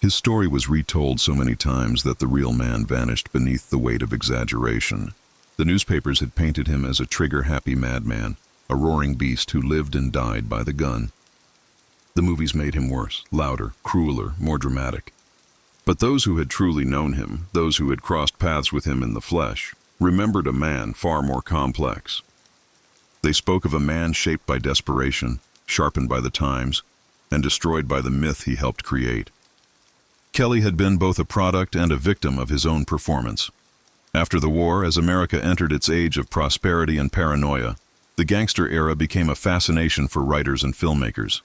his story was retold so many times that the real man vanished beneath the weight of exaggeration. The newspapers had painted him as a trigger-happy madman, a roaring beast who lived and died by the gun. The movies made him worse, louder, crueler, more dramatic. But those who had truly known him, those who had crossed paths with him in the flesh, remembered a man far more complex. They spoke of a man shaped by desperation, sharpened by the times, and destroyed by the myth he helped create. Kelly had been both a product and a victim of his own performance. After the war, as America entered its age of prosperity and paranoia, the gangster era became a fascination for writers and filmmakers.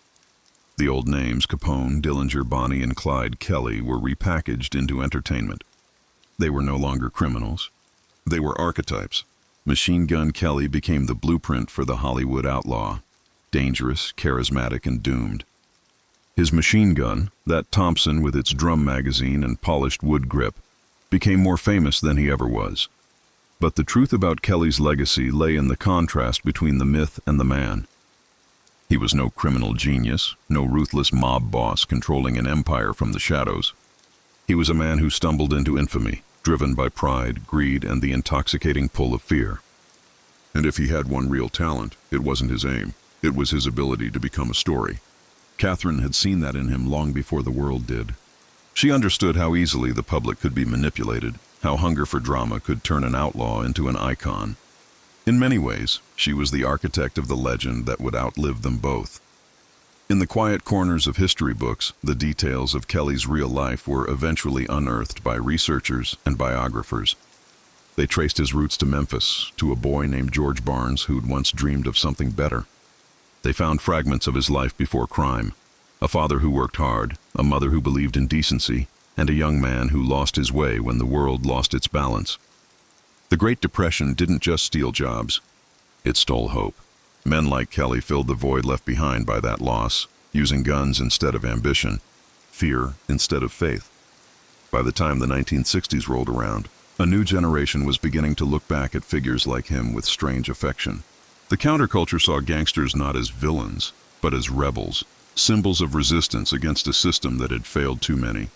The old names Capone, Dillinger, Bonnie, and Clyde Kelly were repackaged into entertainment. They were no longer criminals. They were archetypes. Machine Gun Kelly became the blueprint for the Hollywood outlaw, dangerous, charismatic, and doomed. His machine gun, that Thompson with its drum magazine and polished wood grip, became more famous than he ever was. But the truth about Kelly's legacy lay in the contrast between the myth and the man. He was no criminal genius, no ruthless mob boss controlling an empire from the shadows. He was a man who stumbled into infamy, driven by pride, greed, and the intoxicating pull of fear. And if he had one real talent, it wasn't his aim. It was his ability to become a story. Catherine had seen that in him long before the world did. She understood how easily the public could be manipulated, how hunger for drama could turn an outlaw into an icon. In many ways, she was the architect of the legend that would outlive them both. In the quiet corners of history books, the details of Kelly's real life were eventually unearthed by researchers and biographers. They traced his roots to Memphis, to a boy named George Barnes who'd once dreamed of something better. They found fragments of his life before crime, a father who worked hard, a mother who believed in decency, and a young man who lost his way when the world lost its balance. The Great Depression didn't just steal jobs, it stole hope. Men like Kelly filled the void left behind by that loss, using guns instead of ambition, fear instead of faith. By the time the 1960s rolled around, a new generation was beginning to look back at figures like him with strange affection. The counterculture saw gangsters not as villains, but as rebels, symbols of resistance against a system that had failed too many.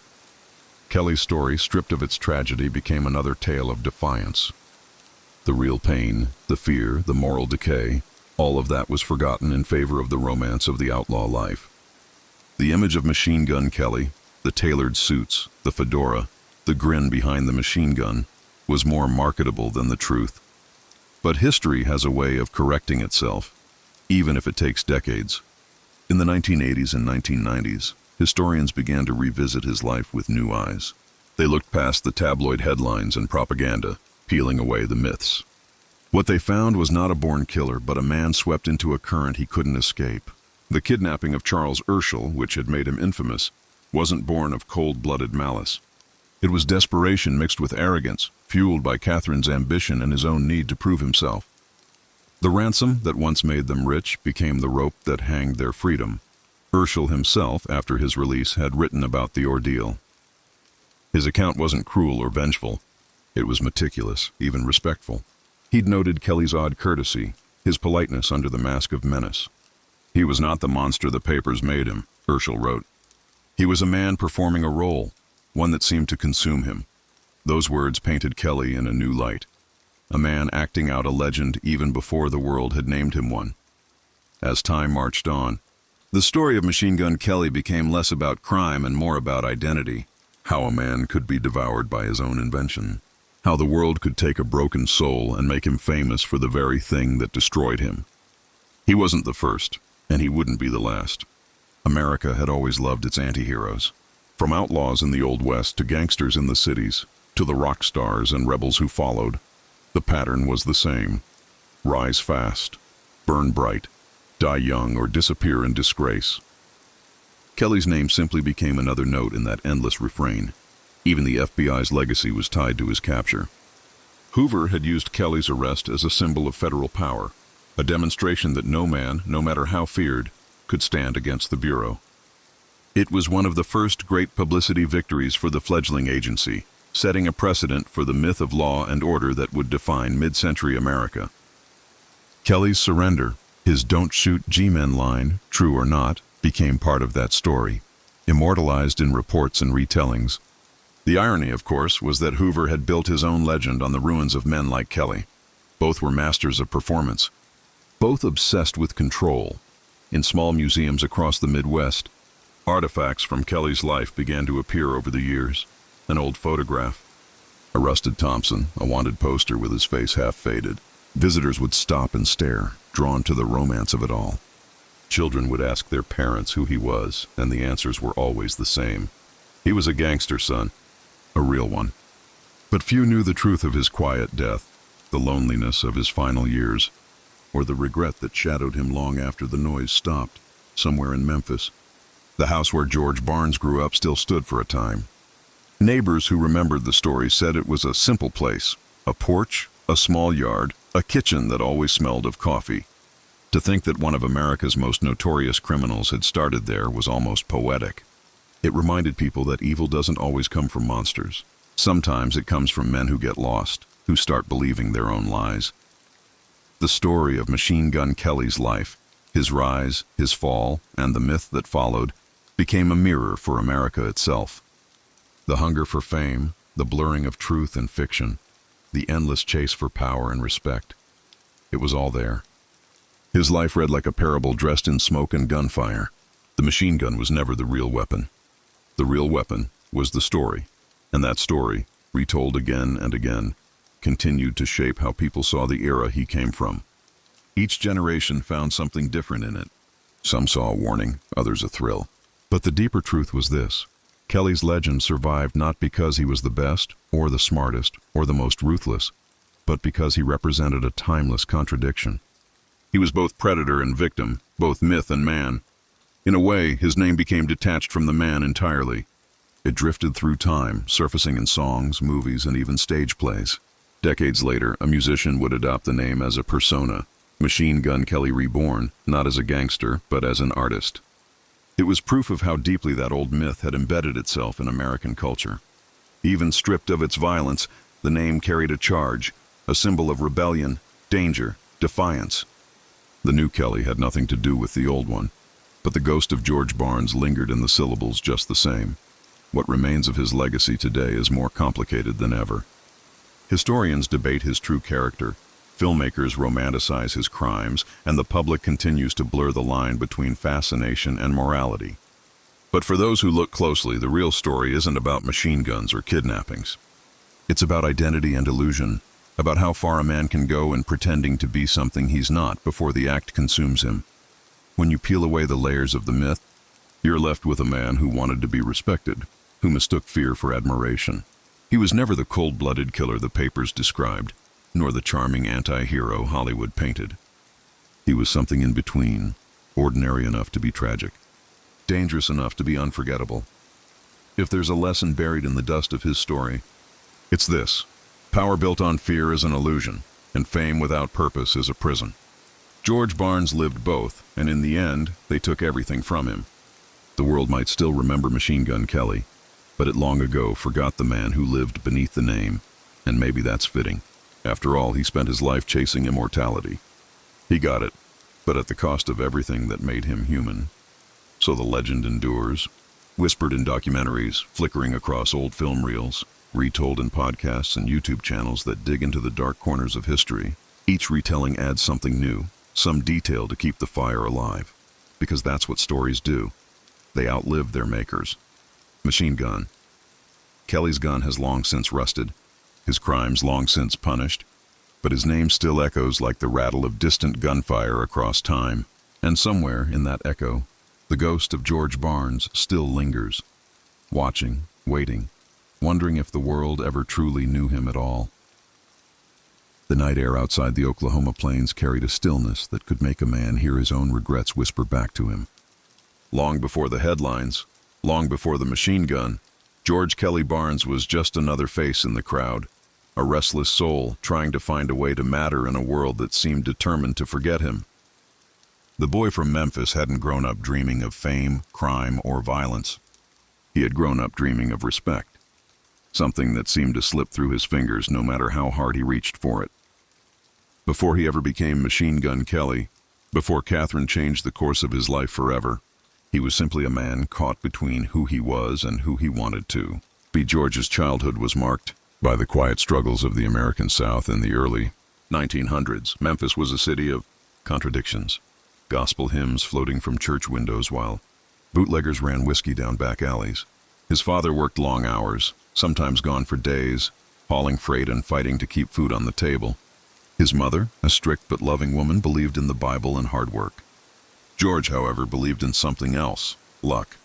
Kelly's story, stripped of its tragedy, became another tale of defiance. The real pain, the fear, the moral decay, all of that was forgotten in favor of the romance of the outlaw life. The image of Machine Gun Kelly, the tailored suits, the fedora, the grin behind the machine gun, was more marketable than the truth. But history has a way of correcting itself, even if it takes decades. In the 1980s and 1990s, historians began to revisit his life with new eyes. They looked past the tabloid headlines and propaganda, peeling away the myths. What they found was not a born killer, but a man swept into a current he couldn't escape. The kidnapping of Charles Urschel, which had made him infamous, wasn't born of cold-blooded malice. It was desperation mixed with arrogance, fueled by Catherine's ambition and his own need to prove himself. The ransom that once made them rich became the rope that hanged their freedom. Urschel himself, after his release, had written about the ordeal. His account wasn't cruel or vengeful. It was meticulous, even respectful. He'd noted Kelly's odd courtesy, his politeness under the mask of menace. He was not the monster the papers made him, Urschel wrote. He was a man performing a role, one that seemed to consume him. Those words painted Kelly in a new light. A man acting out a legend even before the world had named him one. As time marched on, the story of Machine Gun Kelly became less about crime and more about identity, how a man could be devoured by his own invention, how the world could take a broken soul and make him famous for the very thing that destroyed him. He wasn't the first, and he wouldn't be the last. America had always loved its anti-heroes. From outlaws in the Old West to gangsters in the cities, to the rock stars and rebels who followed, the pattern was the same. Rise fast, burn bright, die young, or disappear in disgrace. Kelly's name simply became another note in that endless refrain. Even the FBI's legacy was tied to his capture. Hoover had used Kelly's arrest as a symbol of federal power, a demonstration that no man, no matter how feared, could stand against the Bureau. It was one of the first great publicity victories for the fledgling agency, setting a precedent for the myth of law and order that would define mid-century America. Kelly's surrender, his "Don't shoot G-men" line, true or not, became part of that story, immortalized in reports and retellings. The irony, of course, was that Hoover had built his own legend on the ruins of men like Kelly. Both were masters of performance, both obsessed with control. In small museums across the Midwest, artifacts from Kelly's life began to appear over the years. An old photograph, a rusted Thompson, a wanted poster with his face half faded. Visitors would stop and stare, drawn to the romance of it all. Children would ask their parents who he was, and the answers were always the same. He was a gangster, son. A real one. But few knew the truth of his quiet death, the loneliness of his final years, or the regret that shadowed him long after the noise stopped, somewhere in Memphis. The house where George Barnes grew up still stood for a time. Neighbors who remembered the story said it was a simple place, a porch, a small yard, a kitchen that always smelled of coffee. To think that one of America's most notorious criminals had started there was almost poetic. It reminded people that evil doesn't always come from monsters. Sometimes it comes from men who get lost, who start believing their own lies. The story of Machine Gun Kelly's life, his rise, his fall, and the myth that followed, became a mirror for America itself. The hunger for fame, the blurring of truth and fiction, the endless chase for power and respect. It was all there. His life read like a parable dressed in smoke and gunfire. The machine gun was never the real weapon. The real weapon was the story, and that story, retold again and again, continued to shape how people saw the era he came from. Each generation found something different in it. Some saw a warning, others a thrill. But the deeper truth was this: Kelly's legend survived not because he was the best, or the smartest, or the most ruthless, but because he represented a timeless contradiction. He was both predator and victim, both myth and man. In a way, his name became detached from the man entirely. It drifted through time, surfacing in songs, movies, and even stage plays. Decades later, a musician would adopt the name as a persona, Machine Gun Kelly reborn, not as a gangster, but as an artist. It was proof of how deeply that old myth had embedded itself in American culture. Even stripped of its violence, the name carried a charge, a symbol of rebellion, danger, defiance. The new Kelly had nothing to do with the old one, but the ghost of George Barnes lingered in the syllables just the same. What remains of his legacy today is more complicated than ever. Historians debate his true character, filmmakers romanticize his crimes, and the public continues to blur the line between fascination and morality. But for those who look closely, the real story isn't about machine guns or kidnappings. It's about identity and illusion, about how far a man can go in pretending to be something he's not before the act consumes him. When you peel away the layers of the myth, you're left with a man who wanted to be respected, who mistook fear for admiration. He was never the cold-blooded killer the papers described, nor the charming anti-hero Hollywood painted. He was something in between, ordinary enough to be tragic, dangerous enough to be unforgettable. If there's a lesson buried in the dust of his story, it's this: power built on fear is an illusion, and fame without purpose is a prison. George Barnes lived both, and in the end, they took everything from him. The world might still remember Machine Gun Kelly, but it long ago forgot the man who lived beneath the name, and maybe that's fitting. After all, he spent his life chasing immortality. He got it, but at the cost of everything that made him human. So the legend endures, whispered in documentaries, flickering across old film reels, retold in podcasts and YouTube channels that dig into the dark corners of history. Each retelling adds something new, some detail to keep the fire alive, because that's what stories do. They outlive their makers. Machine gun. Kelly's gun has long since rusted, his crimes long since punished, but his name still echoes like the rattle of distant gunfire across time. And somewhere in that echo, the ghost of George Barnes still lingers, watching, waiting, wondering if the world ever truly knew him at all. The night air outside the Oklahoma plains carried a stillness that could make a man hear his own regrets whisper back to him. Long before the headlines, long before the machine gun, George Kelly Barnes was just another face in the crowd, a restless soul trying to find a way to matter in a world that seemed determined to forget him. The boy from Memphis hadn't grown up dreaming of fame, crime, or violence. He had grown up dreaming of respect, something that seemed to slip through his fingers no matter how hard he reached for it. Before he ever became Machine Gun Kelly, before Catherine changed the course of his life forever, he was simply a man caught between who he was and who he wanted to be. George's childhood was marked by the quiet struggles of the American South in the early 1900s. Memphis was a city of contradictions, gospel hymns floating from church windows while bootleggers ran whiskey down back alleys. His father worked long hours, sometimes gone for days, hauling freight and fighting to keep food on the table. His mother, a strict but loving woman, believed in the Bible and hard work. George, however, believed in something else: luck.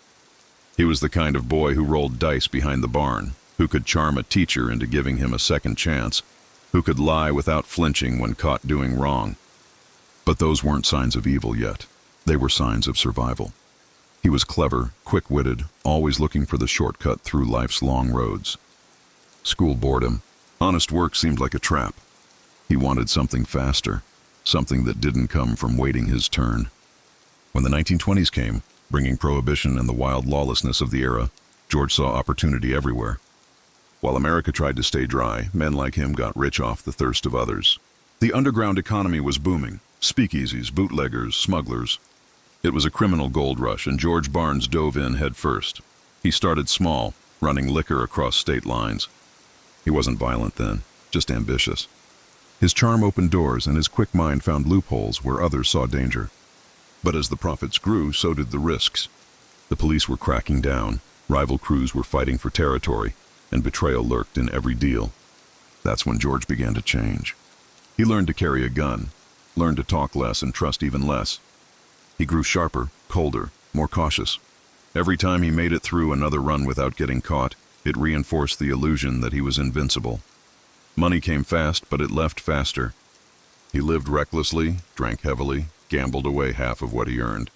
He was the kind of boy who rolled dice behind the barn, who could charm a teacher into giving him a second chance, who could lie without flinching when caught doing wrong. But those weren't signs of evil yet. They were signs of survival. He was clever, quick-witted, always looking for the shortcut through life's long roads. School bored him. Honest work seemed like a trap. He wanted something faster, something that didn't come from waiting his turn. When the 1920s came, bringing prohibition and the wild lawlessness of the era, George saw opportunity everywhere. While America tried to stay dry, men like him got rich off the thirst of others. The underground economy was booming: speakeasies, bootleggers, smugglers. It was a criminal gold rush, and George Barnes dove in head first. He started small, running liquor across state lines. He wasn't violent then, just ambitious. His charm opened doors, and his quick mind found loopholes where others saw danger. But as the profits grew, so did the risks. The police were cracking down, rival crews were fighting for territory, and betrayal lurked in every deal. That's when George began to change. He learned to carry a gun, learned to talk less and trust even less. He grew sharper, colder, more cautious. Every time he made it through another run without getting caught, it reinforced the illusion that he was invincible. Money came fast, but it left faster. He lived recklessly, drank heavily, gambled away half of what he earned.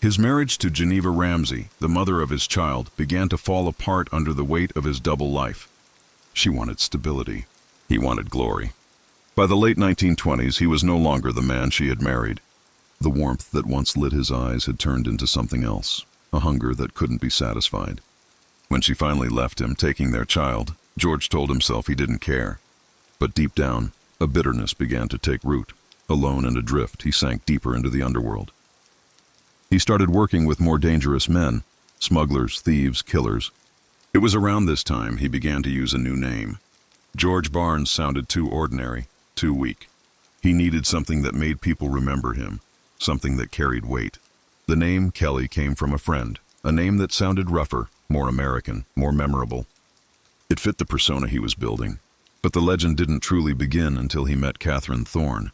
His marriage to Geneva Ramsey, the mother of his child, began to fall apart under the weight of his double life. She wanted stability. He wanted glory. By the late 1920s, he was no longer the man she had married. The warmth that once lit his eyes had turned into something else, a hunger that couldn't be satisfied. When she finally left him, taking their child, George told himself he didn't care. But deep down, a bitterness began to take root. Alone and adrift, he sank deeper into the underworld. He started working with more dangerous men: smugglers, thieves, killers. It was around this time he began to use a new name. George Barnes sounded too ordinary, too weak. He needed something that made people remember him, something that carried weight. The name Kelly came from a friend, a name that sounded rougher, more American, more memorable. It fit the persona he was building. But the legend didn't truly begin until he met Catherine Thorne.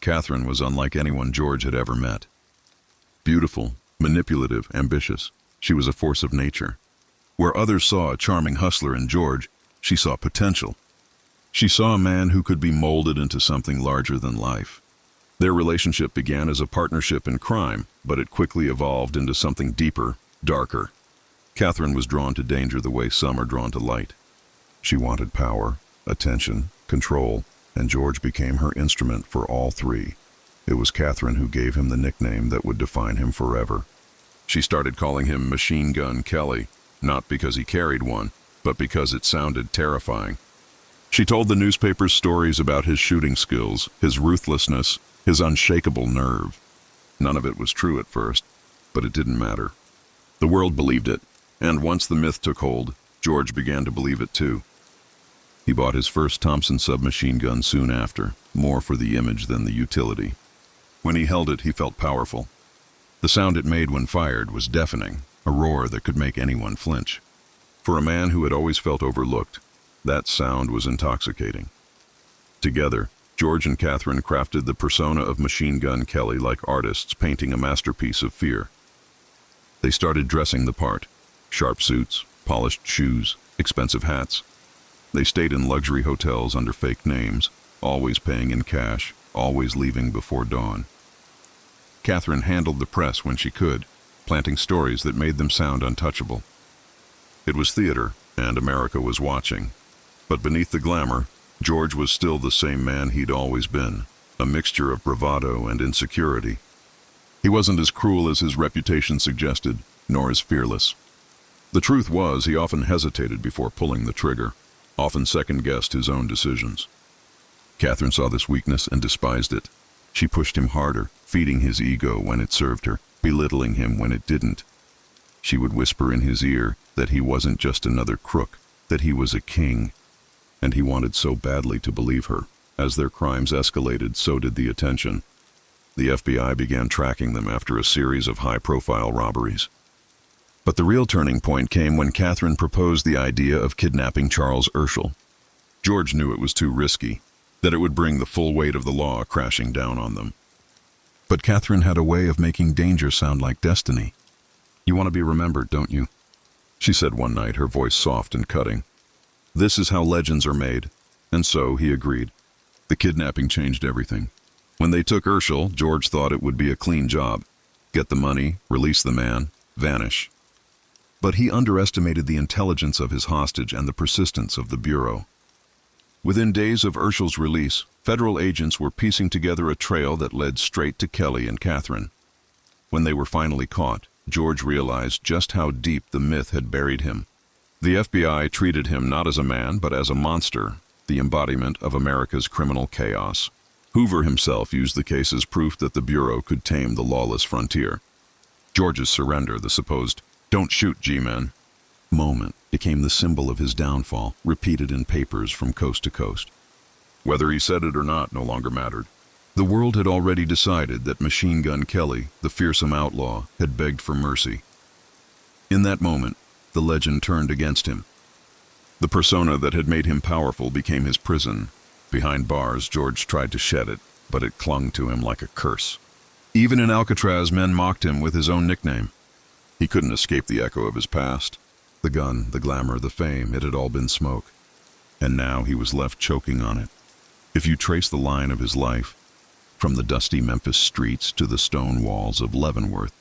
Catherine was unlike anyone George had ever met. Beautiful, manipulative, ambitious, she was a force of nature. Where others saw a charming hustler in George, she saw potential. She saw a man who could be molded into something larger than life. Their relationship began as a partnership in crime, but it quickly evolved into something deeper, darker. Catherine was drawn to danger the way some are drawn to light. She wanted power, attention, control, and George became her instrument for all three. It was Catherine who gave him the nickname that would define him forever. She started calling him Machine Gun Kelly, not because he carried one, but because it sounded terrifying. She told the newspapers stories about his shooting skills, his ruthlessness, his unshakable nerve. None of it was true at first, but it didn't matter. The world believed it, and once the myth took hold, George began to believe it too. He bought his first Thompson submachine gun soon after, more for the image than the utility. When he held it, he felt powerful. The sound it made when fired was deafening, a roar that could make anyone flinch. For a man who had always felt overlooked, that sound was intoxicating. Together, George and Catherine crafted the persona of Machine Gun Kelly like artists painting a masterpiece of fear. They started dressing the part: sharp suits, polished shoes, expensive hats. They stayed in luxury hotels under fake names, always paying in cash, always leaving before dawn. Catherine handled the press when she could, planting stories that made them sound untouchable. It was theater, and America was watching. But beneath the glamour, George was still the same man he'd always been, a mixture of bravado and insecurity. He wasn't as cruel as his reputation suggested, nor as fearless. The truth was, he often hesitated before pulling the trigger, often second-guessed his own decisions. Catherine saw this weakness and despised it. She pushed him harder, feeding his ego when it served her, belittling him when it didn't. She would whisper in his ear that he wasn't just another crook, that he was a king. And he wanted so badly to believe her. As their crimes escalated, so did the attention. The FBI began tracking them after a series of high-profile robberies. But the real turning point came when Catherine proposed the idea of kidnapping Charles Urschel. George knew it was too risky, that it would bring the full weight of the law crashing down on them. But Catherine had a way of making danger sound like destiny. "You want to be remembered, don't you?" she said one night, her voice soft and cutting. "This is how legends are made." And so he agreed. The kidnapping changed everything. When they took Urschel, George thought it would be a clean job. Get the money, release the man, vanish. But he underestimated the intelligence of his hostage and the persistence of the Bureau. Within days of Urschel's release, federal agents were piecing together a trail that led straight to Kelly and Catherine. When they were finally caught, George realized just how deep the myth had buried him. The FBI treated him not as a man, but as a monster, the embodiment of America's criminal chaos. Hoover himself used the case as proof that the Bureau could tame the lawless frontier. George's surrender, the supposed "don't shoot, G-men" moment, became the symbol of his downfall, repeated in papers from coast to coast. Whether he said it or not no longer mattered. The world had already decided that Machine Gun Kelly, the fearsome outlaw, had begged for mercy. In that moment, the legend turned against him. The persona that had made him powerful became his prison. Behind bars, George tried to shed it, but it clung to him like a curse. Even in Alcatraz, men mocked him with his own nickname. He couldn't escape the echo of his past. The gun, the glamour, the fame, it had all been smoke. And now he was left choking on it. If you trace the line of his life, from the dusty Memphis streets to the stone walls of Leavenworth,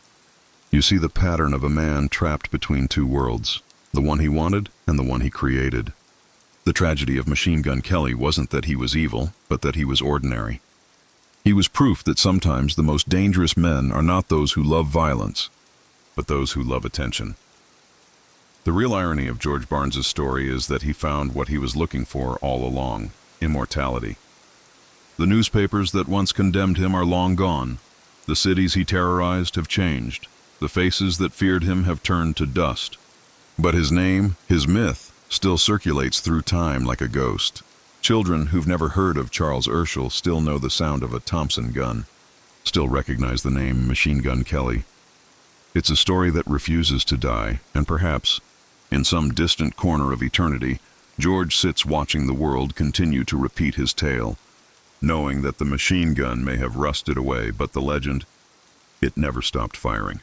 you see the pattern of a man trapped between two worlds, the one he wanted and the one he created. The tragedy of Machine Gun Kelly wasn't that he was evil, but that he was ordinary. He was proof that sometimes the most dangerous men are not those who love violence, but those who love attention. The real irony of George Barnes's story is that he found what he was looking for all along: immortality. The newspapers that once condemned him are long gone. The cities he terrorized have changed. The faces that feared him have turned to dust. But his name, his myth, still circulates through time like a ghost. Children who've never heard of Charles Urschel still know the sound of a Thompson gun, still recognize the name Machine Gun Kelly. It's a story that refuses to die, and perhaps, in some distant corner of eternity, George sits watching the world continue to repeat his tale, knowing that the machine gun may have rusted away, but the legend, it never stopped firing.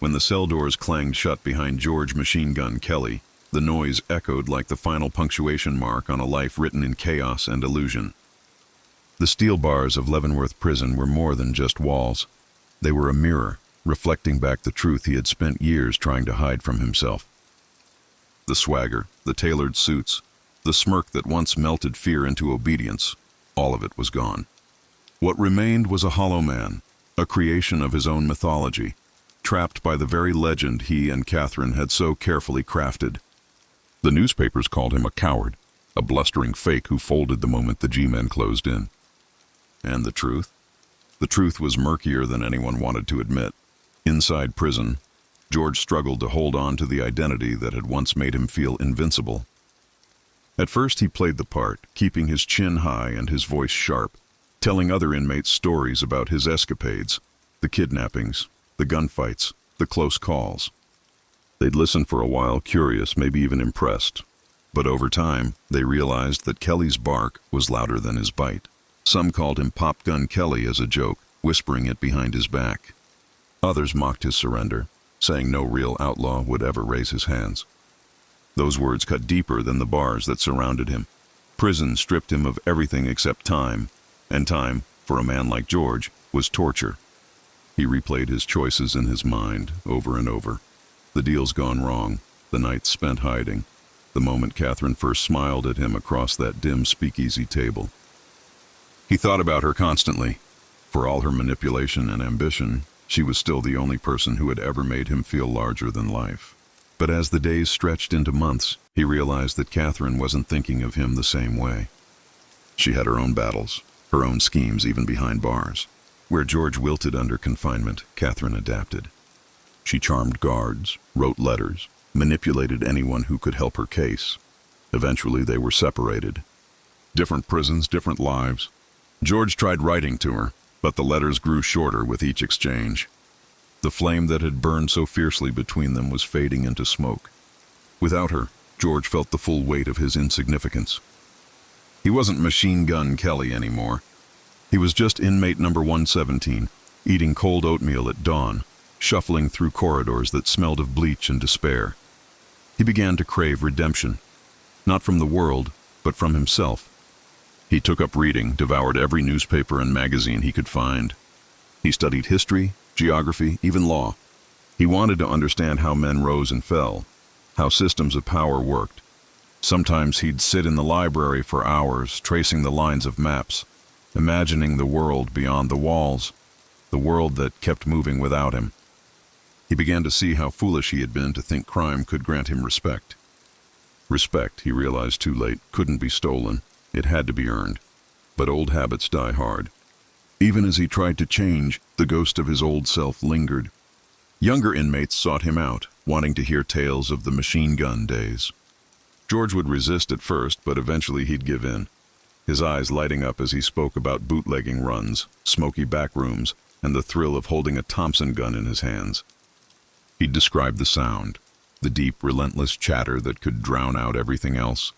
When the cell doors clanged shut behind George Machine Gun Kelly, the noise echoed like the final punctuation mark on a life written in chaos and illusion. The steel bars of Leavenworth Prison were more than just walls. They were a mirror, reflecting back the truth he had spent years trying to hide from himself. The swagger, the tailored suits, the smirk that once melted fear into obedience, all of it was gone. What remained was a hollow man, a creation of his own mythology, trapped by the very legend he and Catherine had so carefully crafted. The newspapers called him a coward, a blustering fake who folded the moment the G-men closed in. And the truth? The truth was murkier than anyone wanted to admit. Inside prison, George struggled to hold on to the identity that had once made him feel invincible. At first he played the part, keeping his chin high and his voice sharp, telling other inmates stories about his escapades, the kidnappings, the gunfights, the close calls. They'd listen for a while, curious, maybe even impressed. But over time, they realized that Kelly's bark was louder than his bite. Some called him Pop Gun Kelly as a joke, whispering it behind his back. Others mocked his surrender, saying no real outlaw would ever raise his hands. Those words cut deeper than the bars that surrounded him. Prison stripped him of everything except time, and time, for a man like George, was torture. He replayed his choices in his mind over and over. The deal's gone wrong. the nights spent hiding, the moment Catherine first smiled at him across that dim speakeasy table. He thought about her constantly. For all her manipulation and ambition, she was still the only person who had ever made him feel larger than life. But as the days stretched into months, he realized that Catherine wasn't thinking of him the same way. She had her own battles, her own schemes even behind bars. Where George wilted under confinement, Catherine adapted. She charmed guards, wrote letters, manipulated anyone who could help her case. Eventually they were separated. Different prisons, different lives. George tried writing to her, but the letters grew shorter with each exchange. The flame that had burned so fiercely between them was fading into smoke. Without her, George felt the full weight of his insignificance. He wasn't Machine Gun Kelly anymore. He was just inmate number 117, eating cold oatmeal at dawn, shuffling through corridors that smelled of bleach and despair. He began to crave redemption, not from the world, but from himself. He took up reading, devoured every newspaper and magazine he could find. He studied history, geography, even law. He wanted to understand how men rose and fell, how systems of power worked. Sometimes he'd sit in the library for hours, tracing the lines of maps, imagining the world beyond the walls, the world that kept moving without him. He began to see how foolish he had been to think crime could grant him respect. Respect, he realized too late, couldn't be stolen. It had to be earned. But old habits die hard. Even as he tried to change, the ghost of his old self lingered. Younger inmates sought him out, wanting to hear tales of the machine gun days. George would resist at first, but eventually he'd give in, his eyes lighting up as he spoke about bootlegging runs, smoky back rooms, and the thrill of holding a Thompson gun in his hands. He'd describe the sound, the deep, relentless chatter that could drown out everything else.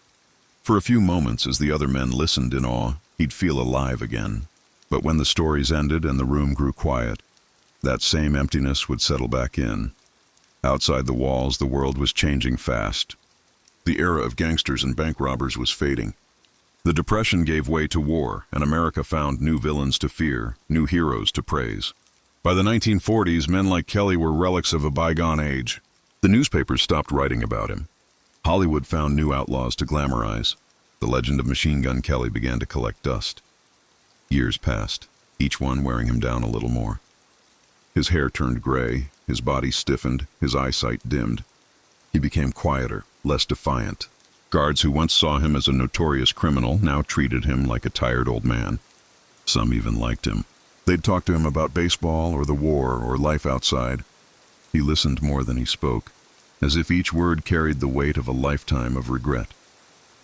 For a few moments, as the other men listened in awe, he'd feel alive again. But when the stories ended and the room grew quiet, that same emptiness would settle back in. Outside the walls, the world was changing fast. The era of gangsters and bank robbers was fading. The Depression gave way to war, and America found new villains to fear, new heroes to praise. By the 1940s, men like Kelly were relics of a bygone age. The newspapers stopped writing about him. Hollywood found new outlaws to glamorize. The legend of Machine Gun Kelly began to collect dust. Years passed, each one wearing him down a little more. His hair turned gray, his body stiffened, his eyesight dimmed. He became quieter, less defiant. Guards who once saw him as a notorious criminal now treated him like a tired old man. Some even liked him. They'd talk to him about baseball or the war or life outside. He listened more than he spoke, as if each word carried the weight of a lifetime of regret.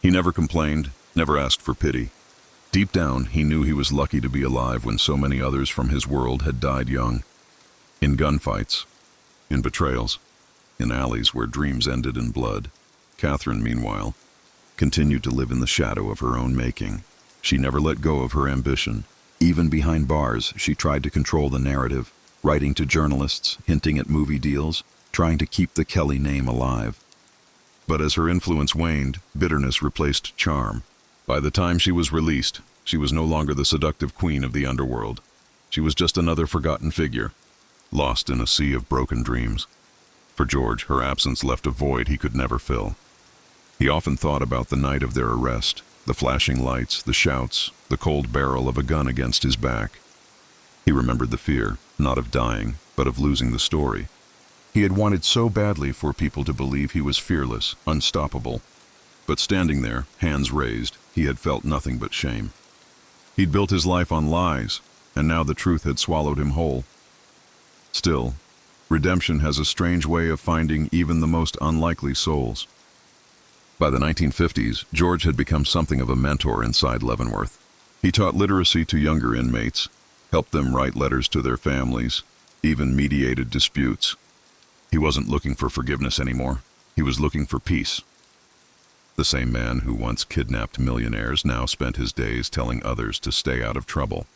He never complained, never asked for pity. Deep down, he knew he was lucky to be alive when so many others from his world had died young. In gunfights, in betrayals, in alleys where dreams ended in blood. Catherine, meanwhile, continued to live in the shadow of her own making. She never let go of her ambition. Even behind bars, she tried to control the narrative, writing to journalists, hinting at movie deals, trying to keep the Kelly name alive. But as her influence waned, bitterness replaced charm. By the time she was released, she was no longer the seductive queen of the underworld. She was just another forgotten figure, lost in a sea of broken dreams. For George, her absence left a void he could never fill. He often thought about the night of their arrest, the flashing lights, the shouts, the cold barrel of a gun against his back. He remembered the fear, not of dying, but of losing the story. He had wanted so badly for people to believe he was fearless, unstoppable. But standing there, hands raised, he had felt nothing but shame. He'd built his life on lies, and now the truth had swallowed him whole. Still, redemption has a strange way of finding even the most unlikely souls. By the 1950s, George had become something of a mentor inside Leavenworth. He taught literacy to younger inmates, helped them write letters to their families, even mediated disputes. He wasn't looking for forgiveness anymore. He was looking for peace. The same man who once kidnapped millionaires now spent his days telling others to stay out of trouble.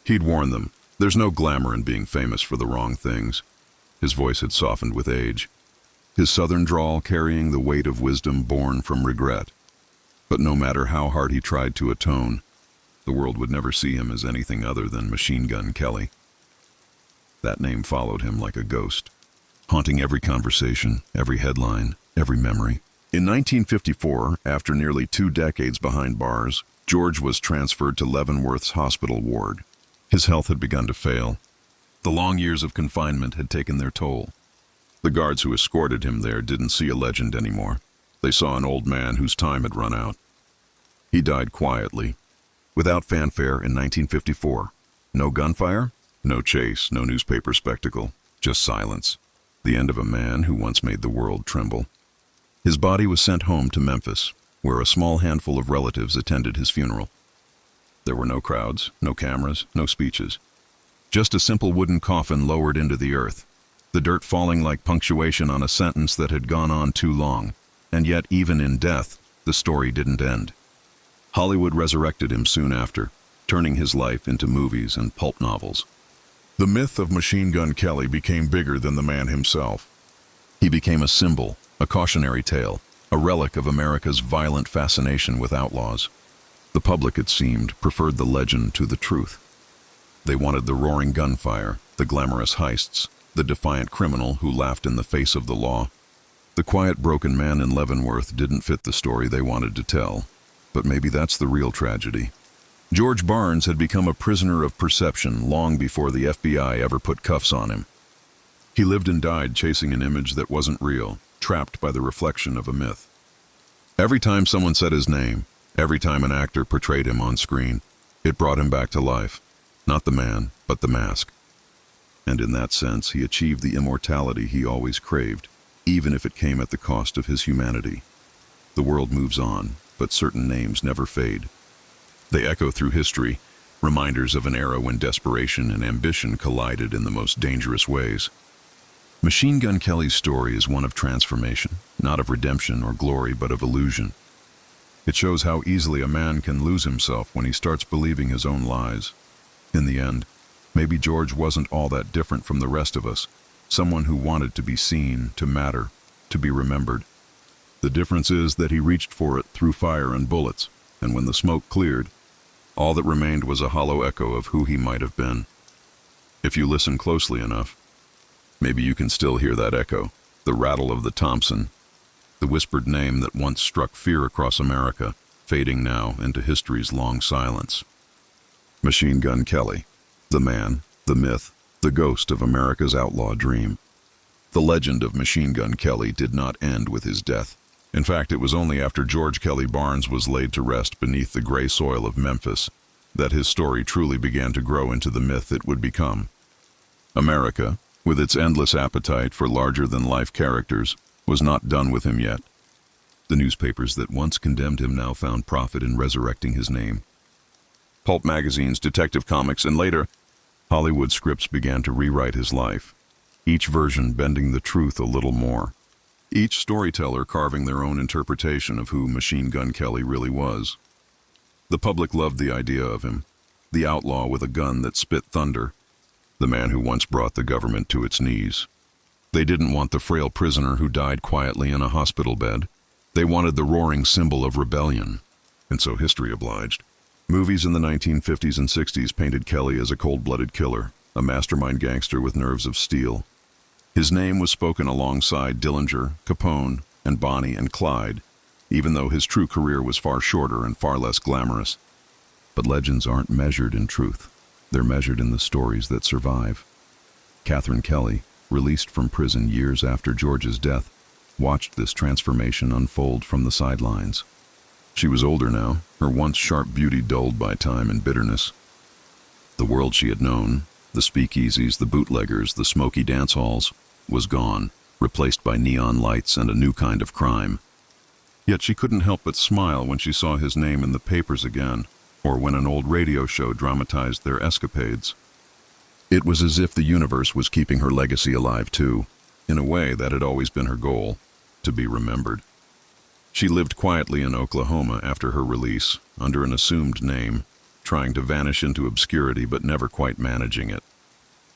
He'd warned them, there's no glamour in being famous for the wrong things. His voice had softened with age, his southern drawl carrying the weight of wisdom born from regret. But no matter how hard he tried to atone, the world would never see him as anything other than Machine Gun Kelly. That name followed him like a ghost, haunting every conversation, every headline, every memory. In 1954, after nearly 2 decades behind bars, George was transferred to Leavenworth's hospital ward. His health had begun to fail. The long years of confinement had taken their toll. The guards who escorted him there didn't see a legend anymore. They saw an old man whose time had run out. He died quietly, without fanfare in 1954. No gunfire, no chase, no newspaper spectacle, just silence. The end of a man who once made the world tremble. His body was sent home to Memphis, where a small handful of relatives attended his funeral. There were no crowds, no cameras, no speeches. Just a simple wooden coffin lowered into the earth, the dirt falling like punctuation on a sentence that had gone on too long. And yet, even in death, the story didn't end. Hollywood resurrected him soon after, turning his life into movies and pulp novels. The myth of Machine Gun Kelly became bigger than the man himself. He became a symbol, a cautionary tale, a relic of America's violent fascination with outlaws. The public, it seemed, preferred the legend to the truth. They wanted the roaring gunfire, the glamorous heists, the defiant criminal who laughed in the face of the law. The quiet, broken man in Leavenworth didn't fit the story they wanted to tell, but maybe that's the real tragedy. George Barnes had become a prisoner of perception long before the FBI ever put cuffs on him. He lived and died chasing an image that wasn't real, trapped by the reflection of a myth. Every time someone said his name, every time an actor portrayed him on screen, it brought him back to life. Not the man, but the mask. And in that sense, he achieved the immortality he always craved, even if it came at the cost of his humanity. The world moves on, but certain names never fade. They echo through history, reminders of an era when desperation and ambition collided in the most dangerous ways. Machine Gun Kelly's story is one of transformation, not of redemption or glory, but of illusion. It shows how easily a man can lose himself when he starts believing his own lies. In the end, maybe George wasn't all that different from the rest of us, someone who wanted to be seen, to matter, to be remembered. The difference is that he reached for it through fire and bullets, and when the smoke cleared, all that remained was a hollow echo of who he might have been. If you listen closely enough, maybe you can still hear that echo, the rattle of the Thompson, the whispered name that once struck fear across America, fading now into history's long silence. Machine Gun Kelly, the man, the myth, the ghost of America's outlaw dream. The legend of Machine Gun Kelly did not end with his death. In fact, it was only after George Kelly Barnes was laid to rest beneath the gray soil of Memphis that his story truly began to grow into the myth it would become. America, with its endless appetite for larger-than-life characters, was not done with him yet. The newspapers that once condemned him now found profit in resurrecting his name. Pulp magazines, Detective Comics, and later, Hollywood scripts began to rewrite his life, each version bending the truth a little more. Each storyteller carving their own interpretation of who Machine Gun Kelly really was. The public loved the idea of him, the outlaw with a gun that spit thunder, the man who once brought the government to its knees. They didn't want the frail prisoner who died quietly in a hospital bed. They wanted the roaring symbol of rebellion, and so history obliged. Movies in the 1950s and 60s painted Kelly as a cold-blooded killer, a mastermind gangster with nerves of steel. His name was spoken alongside Dillinger, Capone, and Bonnie and Clyde, even though his true career was far shorter and far less glamorous. But legends aren't measured in truth. They're measured in the stories that survive. Catherine Kelly, released from prison years after George's death, watched this transformation unfold from the sidelines. She was older now, her once sharp beauty dulled by time and bitterness. The world she had known, the speakeasies, the bootleggers, the smoky dance halls, was gone, replaced by neon lights and a new kind of crime. Yet she couldn't help but smile when she saw his name in the papers again, or when an old radio show dramatized their escapades. It was as if the universe was keeping her legacy alive too, in a way that had always been her goal, to be remembered. She lived quietly in Oklahoma after her release, under an assumed name, trying to vanish into obscurity but never quite managing it.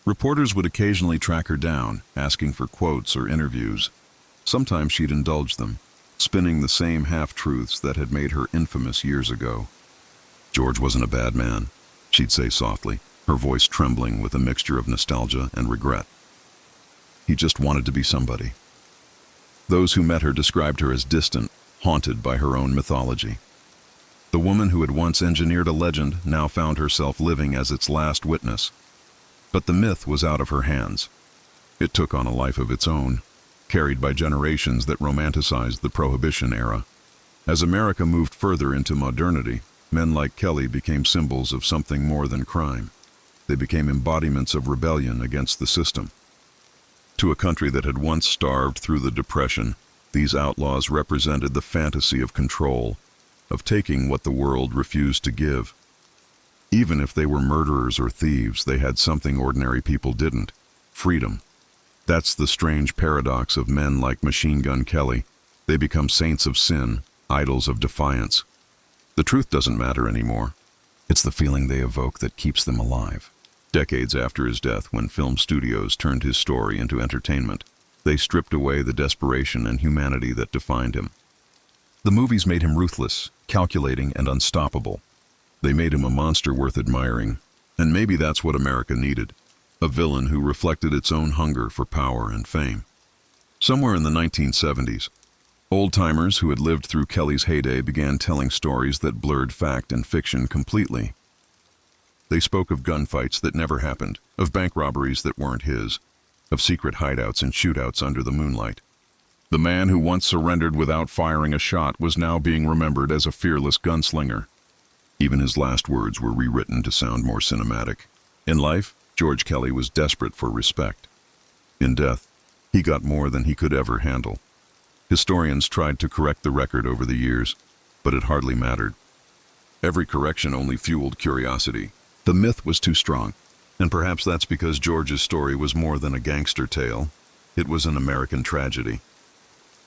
Reporters would occasionally track her down, asking for quotes or interviews. Sometimes she'd indulge them, spinning the same half-truths that had made her infamous years ago. George wasn't a bad man, she'd say softly, her voice trembling with a mixture of nostalgia and regret. He just wanted to be somebody. Those who met her described her as distant, haunted by her own mythology. The woman who had once engineered a legend now found herself living as its last witness. But the myth was out of her hands. It took on a life of its own, carried by generations that romanticized the Prohibition era. As America moved further into modernity, men like Kelly became symbols of something more than crime. They became embodiments of rebellion against the system. To a country that had once starved through the Depression, these outlaws represented the fantasy of control, of taking what the world refused to give. Even if they were murderers or thieves, they had something ordinary people didn't: freedom. That's the strange paradox of men like Machine Gun Kelly. They become saints of sin, idols of defiance. The truth doesn't matter anymore. It's the feeling they evoke that keeps them alive. Decades after his death, when film studios turned his story into entertainment, they stripped away the desperation and humanity that defined him. The movies made him ruthless, calculating, and unstoppable. They made him a monster worth admiring, and maybe that's what America needed: a villain who reflected its own hunger for power and fame. Somewhere in the 1970s, old-timers who had lived through Kelly's heyday began telling stories that blurred fact and fiction completely. They spoke of gunfights that never happened, of bank robberies that weren't his, of secret hideouts and shootouts under the moonlight. The man who once surrendered without firing a shot was now being remembered as a fearless gunslinger. Even his last words were rewritten to sound more cinematic. In life, George Kelly was desperate for respect. In death, he got more than he could ever handle. Historians tried to correct the record over the years, but it hardly mattered. Every correction only fueled curiosity. The myth was too strong, and perhaps that's because George's story was more than a gangster tale. It was an American tragedy.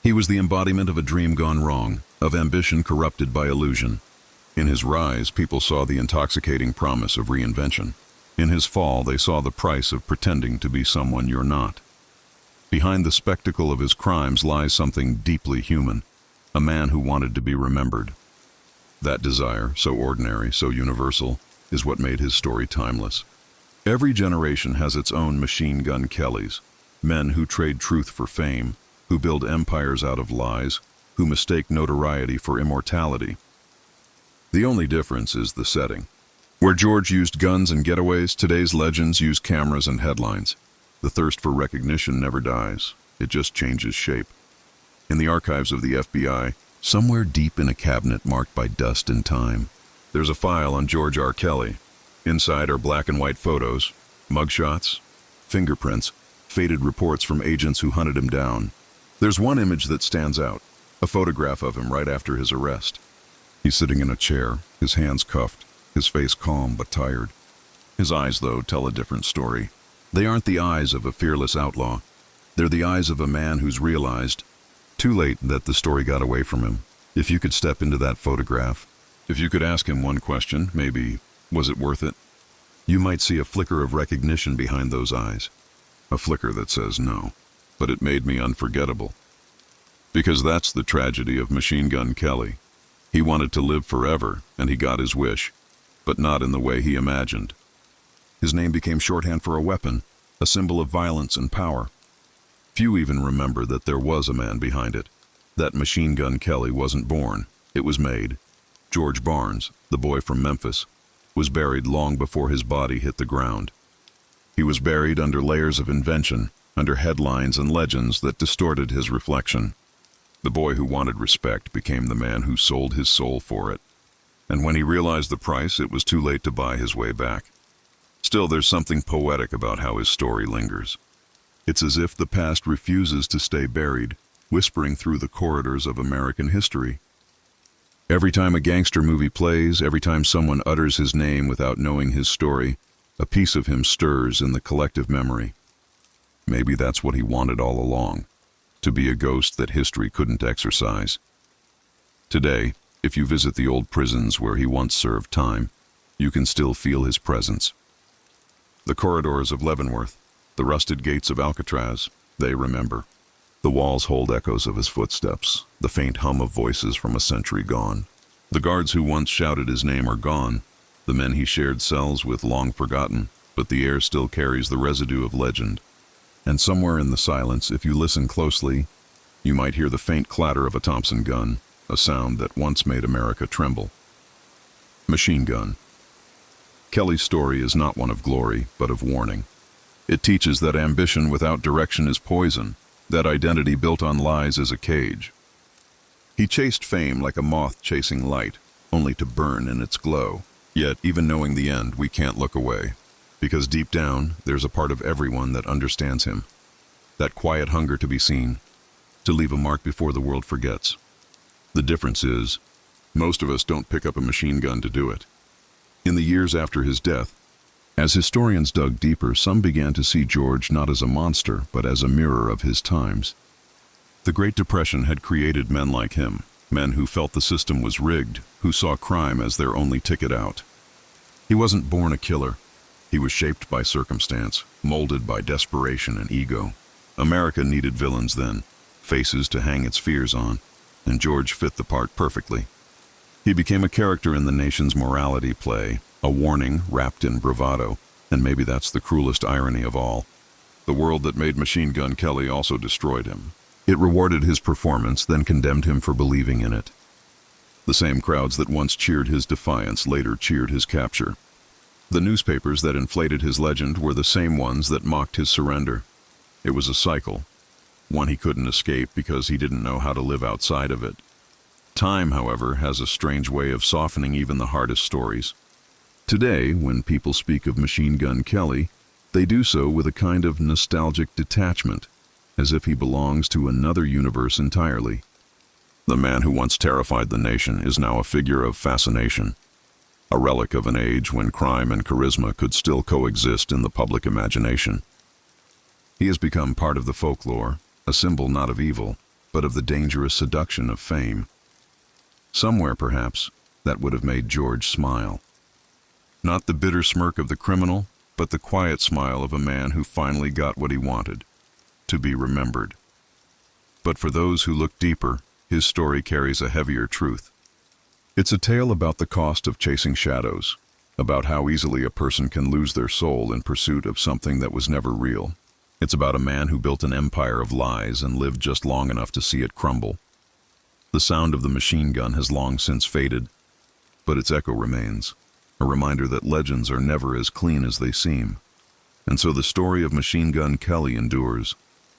He was the embodiment of a dream gone wrong, of ambition corrupted by illusion. In his rise, people saw the intoxicating promise of reinvention. In his fall, they saw the price of pretending to be someone you're not. Behind the spectacle of his crimes lies something deeply human, a man who wanted to be remembered. That desire, so ordinary, so universal, is what made his story timeless. Every generation has its own Machine Gun Kellys, men who trade truth for fame, who build empires out of lies, who mistake notoriety for immortality. The only difference is the setting. Where George used guns and getaways, today's legends use cameras and headlines. The thirst for recognition never dies. It just changes shape. In the archives of the FBI, somewhere deep in a cabinet marked by dust and time, there's a file on George R. Kelly. Inside are black and white photos, mugshots, fingerprints, faded reports from agents who hunted him down. There's one image that stands out, a photograph of him right after his arrest. He's sitting in a chair, his hands cuffed, his face calm but tired. His eyes, though, tell a different story. They aren't the eyes of a fearless outlaw. They're the eyes of a man who's realized, too late, that the story got away from him. If you could step into that photograph, if you could ask him one question, maybe, was it worth it? You might see a flicker of recognition behind those eyes. A flicker that says no, but it made me unforgettable. Because that's the tragedy of Machine Gun Kelly. He wanted to live forever, and he got his wish, but not in the way he imagined. His name became shorthand for a weapon, a symbol of violence and power. Few even remember that there was a man behind it. That Machine Gun Kelly wasn't born, it was made. George Barnes, the boy from Memphis, was buried long before his body hit the ground. He was buried under layers of invention, under headlines and legends that distorted his reflection. The boy who wanted respect became the man who sold his soul for it. And when he realized the price, it was too late to buy his way back. Still, there's something poetic about how his story lingers. It's as if the past refuses to stay buried, whispering through the corridors of American history. Every time a gangster movie plays, every time someone utters his name without knowing his story, a piece of him stirs in the collective memory. Maybe that's what he wanted all along, to be a ghost that history couldn't exorcise. Today, if you visit the old prisons where he once served time, you can still feel his presence. The corridors of Leavenworth, the rusted gates of Alcatraz, they remember. The walls hold echoes of his footsteps, the faint hum of voices from a century gone. The guards who once shouted his name are gone, the men he shared cells with long forgotten, but the air still carries the residue of legend. And somewhere in the silence, if you listen closely, You might hear the faint clatter of a Thompson gun, a sound that once made America tremble. Machine gun. Kelly's story is not one of glory, but of warning. It teaches that ambition without direction is poison, that identity built on lies is a cage. He chased fame like a moth chasing light, only to burn in its glow. Yet, even knowing the end, we can't look away. Because deep down, there's a part of everyone that understands him. That quiet hunger to be seen, to leave a mark before the world forgets. The difference is, most of us don't pick up a machine gun to do it. In the years after his death, as historians dug deeper, some began to see George not as a monster, but as a mirror of his times. The Great Depression had created men like him, men who felt the system was rigged, who saw crime as their only ticket out. He wasn't born a killer. He was shaped by circumstance, molded by desperation and ego. America needed villains then, faces to hang its fears on, and George fit the part perfectly. He became a character in the nation's morality play, a warning wrapped in bravado, and maybe that's the cruelest irony of all. The world that made Machine Gun Kelly also destroyed him. It rewarded his performance, then condemned him for believing in it. The same crowds that once cheered his defiance later cheered his capture. The newspapers that inflated his legend were the same ones that mocked his surrender. It was a cycle, one he couldn't escape because he didn't know how to live outside of it. Time, however, has a strange way of softening even the hardest stories. Today, when people speak of Machine Gun Kelly, they do so with a kind of nostalgic detachment, as if he belongs to another universe entirely. The man who once terrified the nation is now a figure of fascination, a relic of an age when crime and charisma could still coexist in the public imagination. He has become part of the folklore, a symbol not of evil, but of the dangerous seduction of fame. Somewhere, perhaps, that would have made George smile. Not the bitter smirk of the criminal, but the quiet smile of a man who finally got what he wanted, to be remembered. But for those who look deeper, his story carries a heavier truth. It's a tale about the cost of chasing shadows, about how easily a person can lose their soul in pursuit of something that was never real. It's about a man who built an empire of lies and lived just long enough to see it crumble. The sound of the machine gun has long since faded, but its echo remains, a reminder that legends are never as clean as they seem. And so the story of Machine Gun Kelly endures,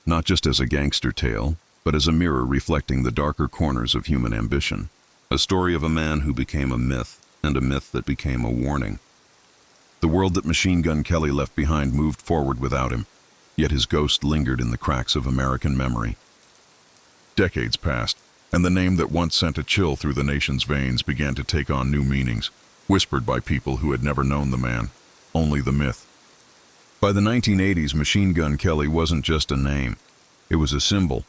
not just as a gangster tale, but as a mirror reflecting the darker corners of human ambition. A story of a man who became a myth, and a myth that became a warning. The world that Machine Gun Kelly left behind moved forward without him, yet his ghost lingered in the cracks of American memory. Decades passed, and the name that once sent a chill through the nation's veins began to take on new meanings, whispered by people who had never known the man, only the myth. By the 1980s, Machine Gun Kelly wasn't just a name. It was a symbol,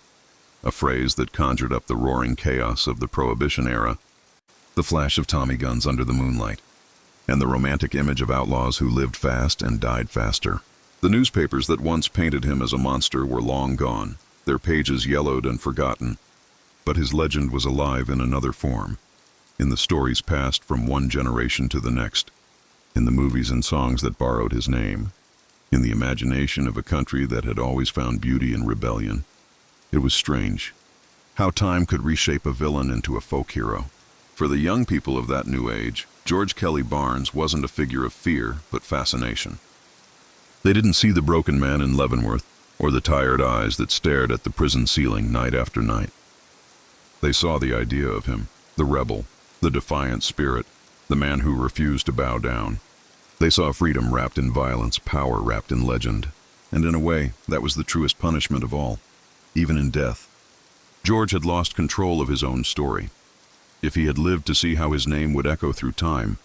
a phrase that conjured up the roaring chaos of the Prohibition era, the flash of Tommy guns under the moonlight, and the romantic image of outlaws who lived fast and died faster. The newspapers that once painted him as a monster were long gone, their pages yellowed and forgotten, but his legend was alive in another form, in the stories passed from one generation to the next, in the movies and songs that borrowed his name, in the imagination of a country that had always found beauty in rebellion. It was strange how time could reshape a villain into a folk hero. For the young people of that new age, George Kelly Barnes wasn't a figure of fear, but fascination. They didn't see the broken man in Leavenworth, or the tired eyes that stared at the prison ceiling night after night. They saw the idea of him, the rebel, the defiant spirit, the man who refused to bow down. They saw freedom wrapped in violence, power wrapped in legend, and in a way, that was the truest punishment of all, even in death. George had lost control of his own story. If he had lived to see how his name would echo through time,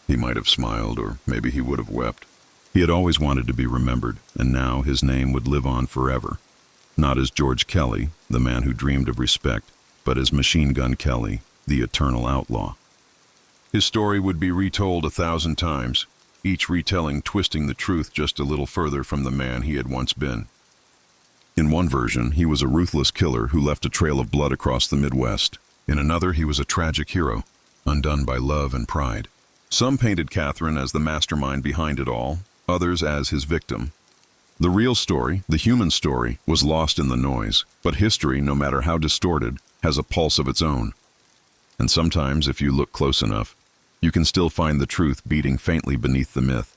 he might have smiled, or maybe he would have wept. He had always wanted to be remembered, and now his name would live on forever. Not as George Kelly, the man who dreamed of respect, but as Machine Gun Kelly, the eternal outlaw. His story would be retold 1,000 times, each retelling twisting the truth just a little further from the man he had once been. In one version, he was a ruthless killer who left a trail of blood across the Midwest. In another, he was a tragic hero, undone by love and pride. Some painted Catherine as the mastermind behind it all, others as his victim. The real story, the human story, was lost in the noise, but history, no matter how distorted, has a pulse of its own. And sometimes, if you look close enough, you can still find the truth beating faintly beneath the myth.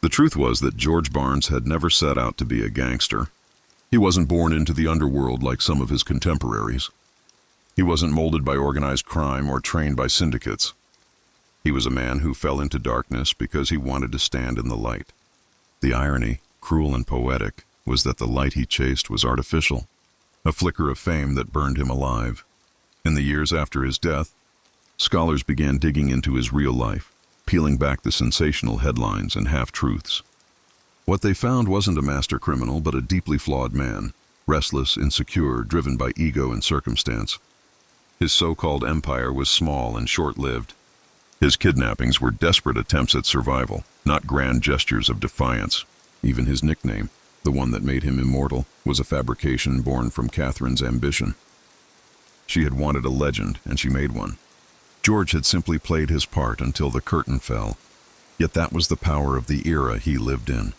The truth was that George Barnes had never set out to be a gangster. He wasn't born into the underworld like some of his contemporaries. He wasn't molded by organized crime or trained by syndicates. He was a man who fell into darkness because he wanted to stand in the light. The irony, cruel and poetic, was that the light he chased was artificial, a flicker of fame that burned him alive. In the years after his death, scholars began digging into his real life, peeling back the sensational headlines and half-truths. What they found wasn't a master criminal, but a deeply flawed man, restless, insecure, driven by ego and circumstance. His so-called empire was small and short-lived. His kidnappings were desperate attempts at survival, not grand gestures of defiance. Even his nickname, the one that made him immortal, was a fabrication born from Catherine's ambition. She had wanted a legend, and she made one. George had simply played his part until the curtain fell. Yet that was the power of the era he lived in.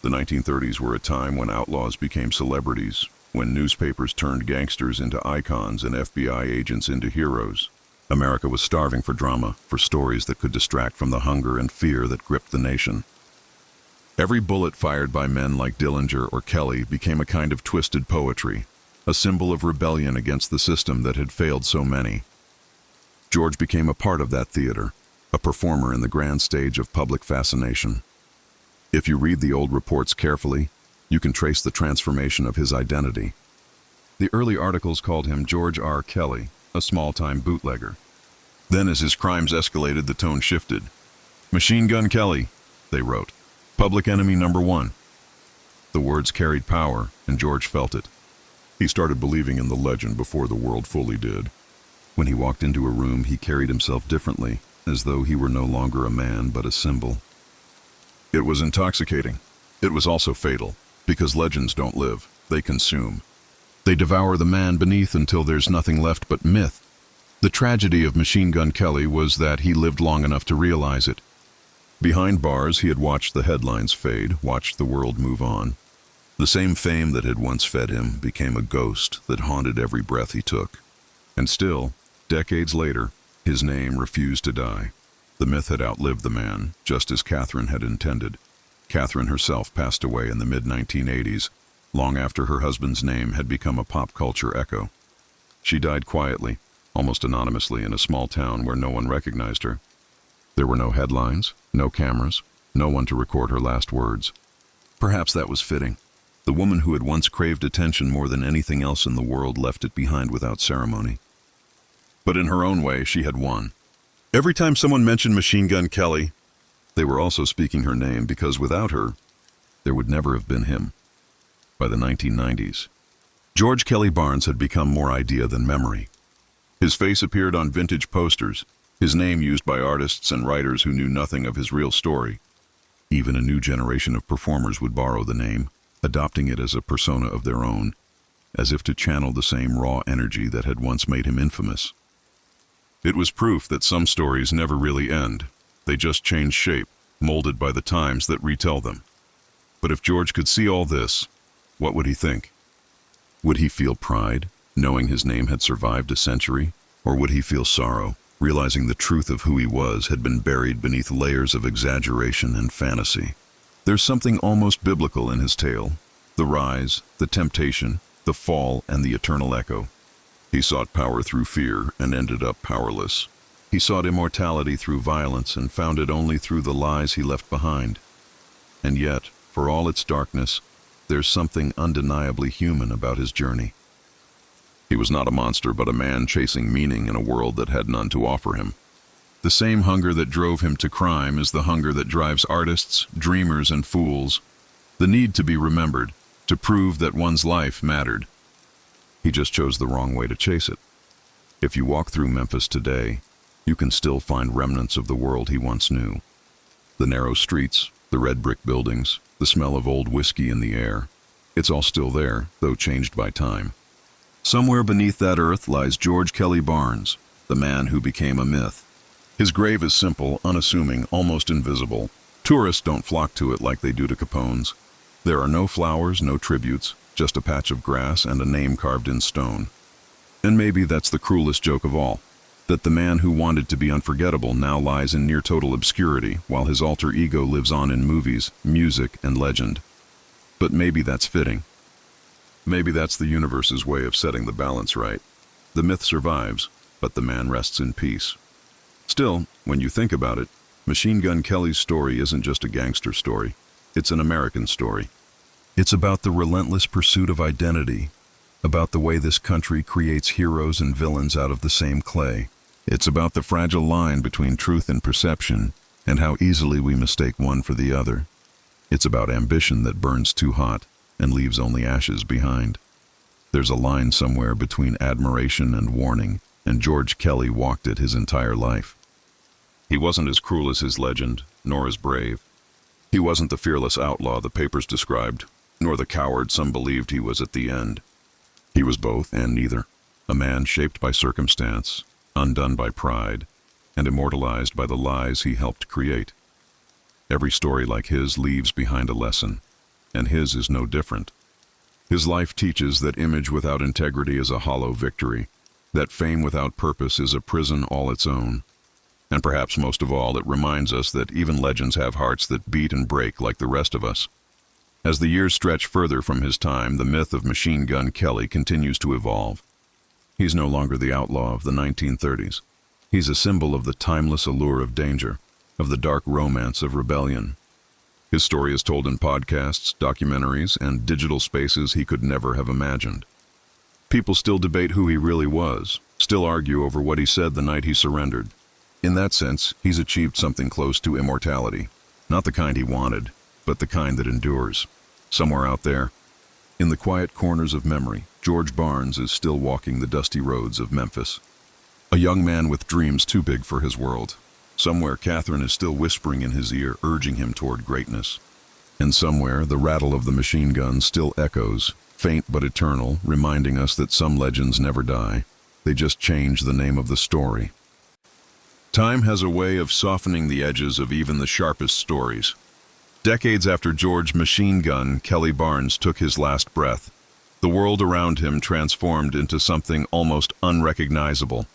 The 1930s were a time when outlaws became celebrities, when newspapers turned gangsters into icons and FBI agents into heroes. America was starving for drama, for stories that could distract from the hunger and fear that gripped the nation. Every bullet fired by men like Dillinger or Kelly became a kind of twisted poetry, a symbol of rebellion against the system that had failed so many. George became a part of that theater, a performer in the grand stage of public fascination. If you read the old reports carefully, you can trace the transformation of his identity. The early articles called him George R. Kelly, a small-time bootlegger. Then as his crimes escalated, the tone shifted. Machine Gun Kelly, they wrote. Public enemy number one. The words carried power, and George felt it. He started believing in the legend before the world fully did. When he walked into a room, he carried himself differently, as though he were no longer a man but a symbol. It was intoxicating. It was also fatal, because legends don't live, they consume. They devour the man beneath until there's nothing left but myth. The tragedy of Machine Gun Kelly was that he lived long enough to realize it. Behind bars, he had watched the headlines fade, watched the world move on. The same fame that had once fed him became a ghost that haunted every breath he took. And still, decades later, his name refused to die. The myth had outlived the man, just as Catherine had intended. Catherine herself passed away in the mid-1980s, long after her husband's name had become a pop culture echo. She died quietly, almost anonymously, in a small town where no one recognized her. There were no headlines, no cameras, no one to record her last words. Perhaps that was fitting. The woman who had once craved attention more than anything else in the world left it behind without ceremony. But in her own way, she had won. Every time someone mentioned Machine Gun Kelly, they were also speaking her name, because without her, there would never have been him. By the 1990s, George Kelly Barnes had become more idea than memory. His face appeared on vintage posters, his name used by artists and writers who knew nothing of his real story. Even a new generation of performers would borrow the name, adopting it as a persona of their own, as if to channel the same raw energy that had once made him infamous. It was proof that some stories never really end. They just change shape, molded by the times that retell them. But if George could see all this, what would he think? Would he feel pride, knowing his name had survived a century? Or would he feel sorrow, realizing the truth of who he was had been buried beneath layers of exaggeration and fantasy? There's something almost biblical in his tale. The rise, the temptation, the fall, and the eternal echo. He sought power through fear and ended up powerless. He sought immortality through violence and found it only through the lies he left behind. And yet, for all its darkness, there's something undeniably human about his journey. He was not a monster, but a man chasing meaning in a world that had none to offer him. The same hunger that drove him to crime is the hunger that drives artists, dreamers, and fools. The need to be remembered, to prove that one's life mattered. He just chose the wrong way to chase it. If you walk through Memphis today, you can still find remnants of the world he once knew. The narrow streets, the red brick buildings, the smell of old whiskey in the air. It's all still there, though changed by time. Somewhere beneath that earth lies George Kelly Barnes, the man who became a myth. His grave is simple, unassuming, almost invisible. Tourists don't flock to it like they do to Capone's. There are no flowers, no tributes, just a patch of grass and a name carved in stone. And maybe that's the cruelest joke of all, that the man who wanted to be unforgettable now lies in near total obscurity while his alter ego lives on in movies, music, and legend. But maybe that's fitting. Maybe that's the universe's way of setting the balance right. The myth survives, but the man rests in peace. Still, when you think about it, Machine Gun Kelly's story isn't just a gangster story. It's an American story. It's about the relentless pursuit of identity, about the way this country creates heroes and villains out of the same clay. It's about the fragile line between truth and perception, and how easily we mistake one for the other. It's about ambition that burns too hot and leaves only ashes behind. There's a line somewhere between admiration and warning, and George Kelly walked it his entire life. He wasn't as cruel as his legend, nor as brave. He wasn't the fearless outlaw the papers described, nor the coward some believed he was at the end. He was both and neither, a man shaped by circumstance, undone by pride, and immortalized by the lies he helped create. Every story like his leaves behind a lesson, and his is no different. His life teaches that image without integrity is a hollow victory, that fame without purpose is a prison all its own. And perhaps most of all, it reminds us that even legends have hearts that beat and break like the rest of us. As the years stretch further from his time, the myth of Machine Gun Kelly continues to evolve. He's no longer the outlaw of the 1930s. He's a symbol of the timeless allure of danger, of the dark romance of rebellion. His story is told in podcasts, documentaries, and digital spaces he could never have imagined. People still debate who he really was, still argue over what he said the night he surrendered. In that sense, he's achieved something close to immortality. Not the kind he wanted, but the kind that endures. Somewhere out there, in the quiet corners of memory, George Barnes is still walking the dusty roads of Memphis. A young man with dreams too big for his world. Somewhere, Catherine is still whispering in his ear, urging him toward greatness. And somewhere, the rattle of the machine gun still echoes, faint but eternal, reminding us that some legends never die. They just change the name of the story. Time has a way of softening the edges of even the sharpest stories. Decades after George Machine Gun Kelly Barnes took his last breath, the world around him transformed into something almost unrecognizable.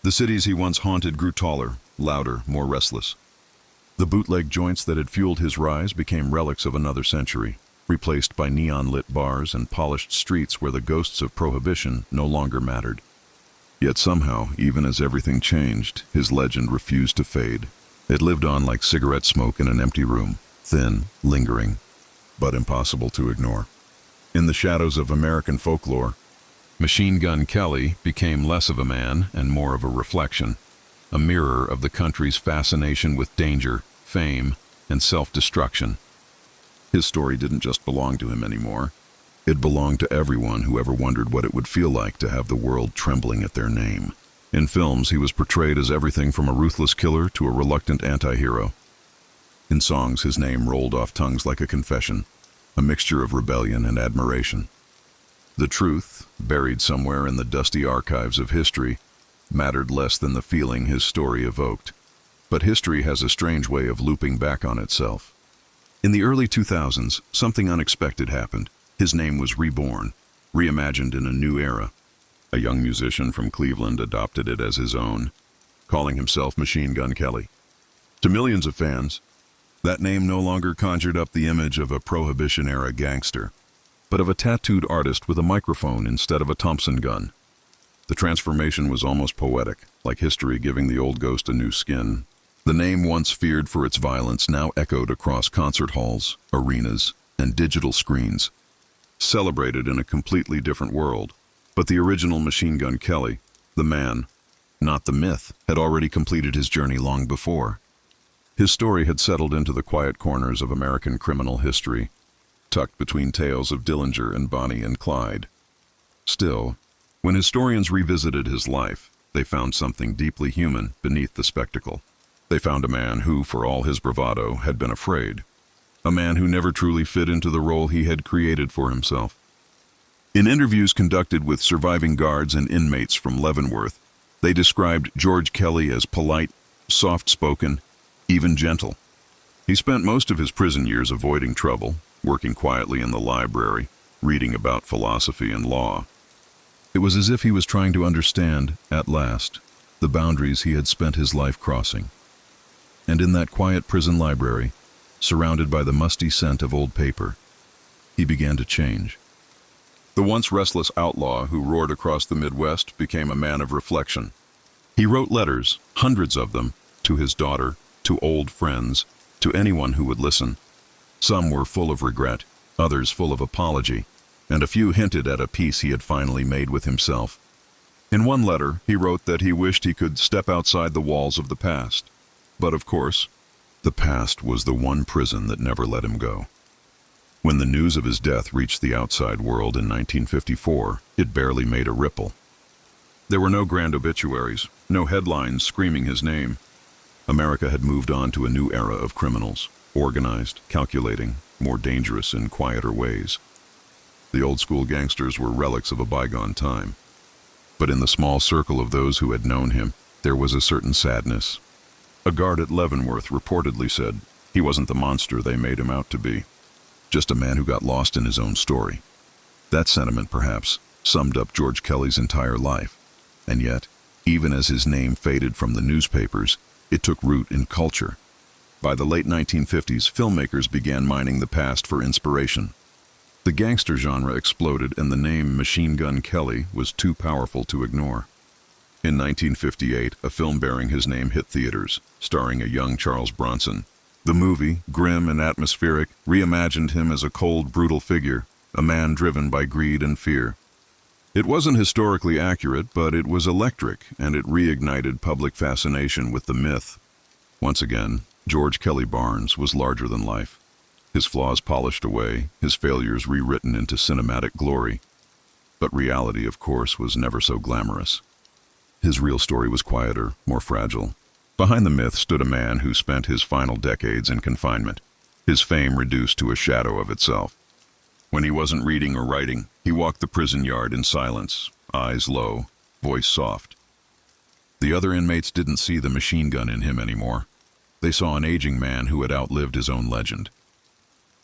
The cities he once haunted grew taller, louder, more restless. The bootleg joints that had fueled his rise became relics of another century, replaced by neon-lit bars and polished streets where the ghosts of prohibition no longer mattered. Yet somehow, even as everything changed, his legend refused to fade. It lived on like cigarette smoke in an empty room, thin, lingering, but impossible to ignore. In the shadows of American folklore, Machine Gun Kelly became less of a man and more of a reflection, a mirror of the country's fascination with danger, fame, and self-destruction. His story didn't just belong to him anymore. It belonged to everyone who ever wondered what it would feel like to have the world trembling at their name. In films, he was portrayed as everything from a ruthless killer to a reluctant anti-hero. In songs, his name rolled off tongues like a confession, a mixture of rebellion and admiration. The truth, buried somewhere in the dusty archives of history, mattered less than the feeling his story evoked. But history has a strange way of looping back on itself. In the early 2000s, something unexpected happened. His name was reborn, reimagined in a new era. A young musician from Cleveland adopted it as his own, calling himself Machine Gun Kelly. To millions of fans, that name no longer conjured up the image of a Prohibition-era gangster, but of a tattooed artist with a microphone instead of a Thompson gun. The transformation was almost poetic, like history giving the old ghost a new skin. The name once feared for its violence now echoed across concert halls, arenas, and digital screens, celebrated in a completely different world. But the original Machine Gun Kelly, the man, not the myth, had already completed his journey long before. His story had settled into the quiet corners of American criminal history, tucked between tales of Dillinger and Bonnie and Clyde. Still, when historians revisited his life, they found something deeply human beneath the spectacle. They found a man who, for all his bravado, had been afraid. A man who never truly fit into the role he had created for himself. In interviews conducted with surviving guards and inmates from Leavenworth, they described George Kelly as polite, soft-spoken, even gentle. He spent most of his prison years avoiding trouble, working quietly in the library, reading about philosophy and law. It was as if he was trying to understand, at last, the boundaries he had spent his life crossing. And in that quiet prison library, surrounded by the musty scent of old paper, he began to change. The once restless outlaw who roared across the Midwest became a man of reflection. He wrote letters, hundreds of them, to his daughter, to old friends, to anyone who would listen. Some were full of regret, others full of apology, and a few hinted at a peace he had finally made with himself. In one letter, he wrote that he wished he could step outside the walls of the past. But of course, the past was the one prison that never let him go. When the news of his death reached the outside world in 1954, it barely made a ripple. There were no grand obituaries, no headlines screaming his name. America had moved on to a new era of criminals, organized, calculating, more dangerous in quieter ways. The old-school gangsters were relics of a bygone time. But in the small circle of those who had known him, there was a certain sadness. A guard at Leavenworth reportedly said he wasn't the monster they made him out to be, just a man who got lost in his own story. That sentiment, perhaps, summed up George Kelly's entire life. And yet, even as his name faded from the newspapers, it took root in culture. By the late 1950s, filmmakers began mining the past for inspiration. The gangster genre exploded, and the name Machine Gun Kelly was too powerful to ignore. In 1958, a film bearing his name hit theaters, starring a young Charles Bronson. The movie, grim and atmospheric, reimagined him as a cold, brutal figure, a man driven by greed and fear. It wasn't historically accurate, but it was electric, and it reignited public fascination with the myth. Once again, George Kelly Barnes was larger than life. His flaws polished away, his failures rewritten into cinematic glory. But reality, of course, was never so glamorous. His real story was quieter, more fragile. Behind the myth stood a man who spent his final decades in confinement, his fame reduced to a shadow of itself. When he wasn't reading or writing, he walked the prison yard in silence, eyes low, voice soft. The other inmates didn't see the machine gun in him anymore. They saw an aging man who had outlived his own legend.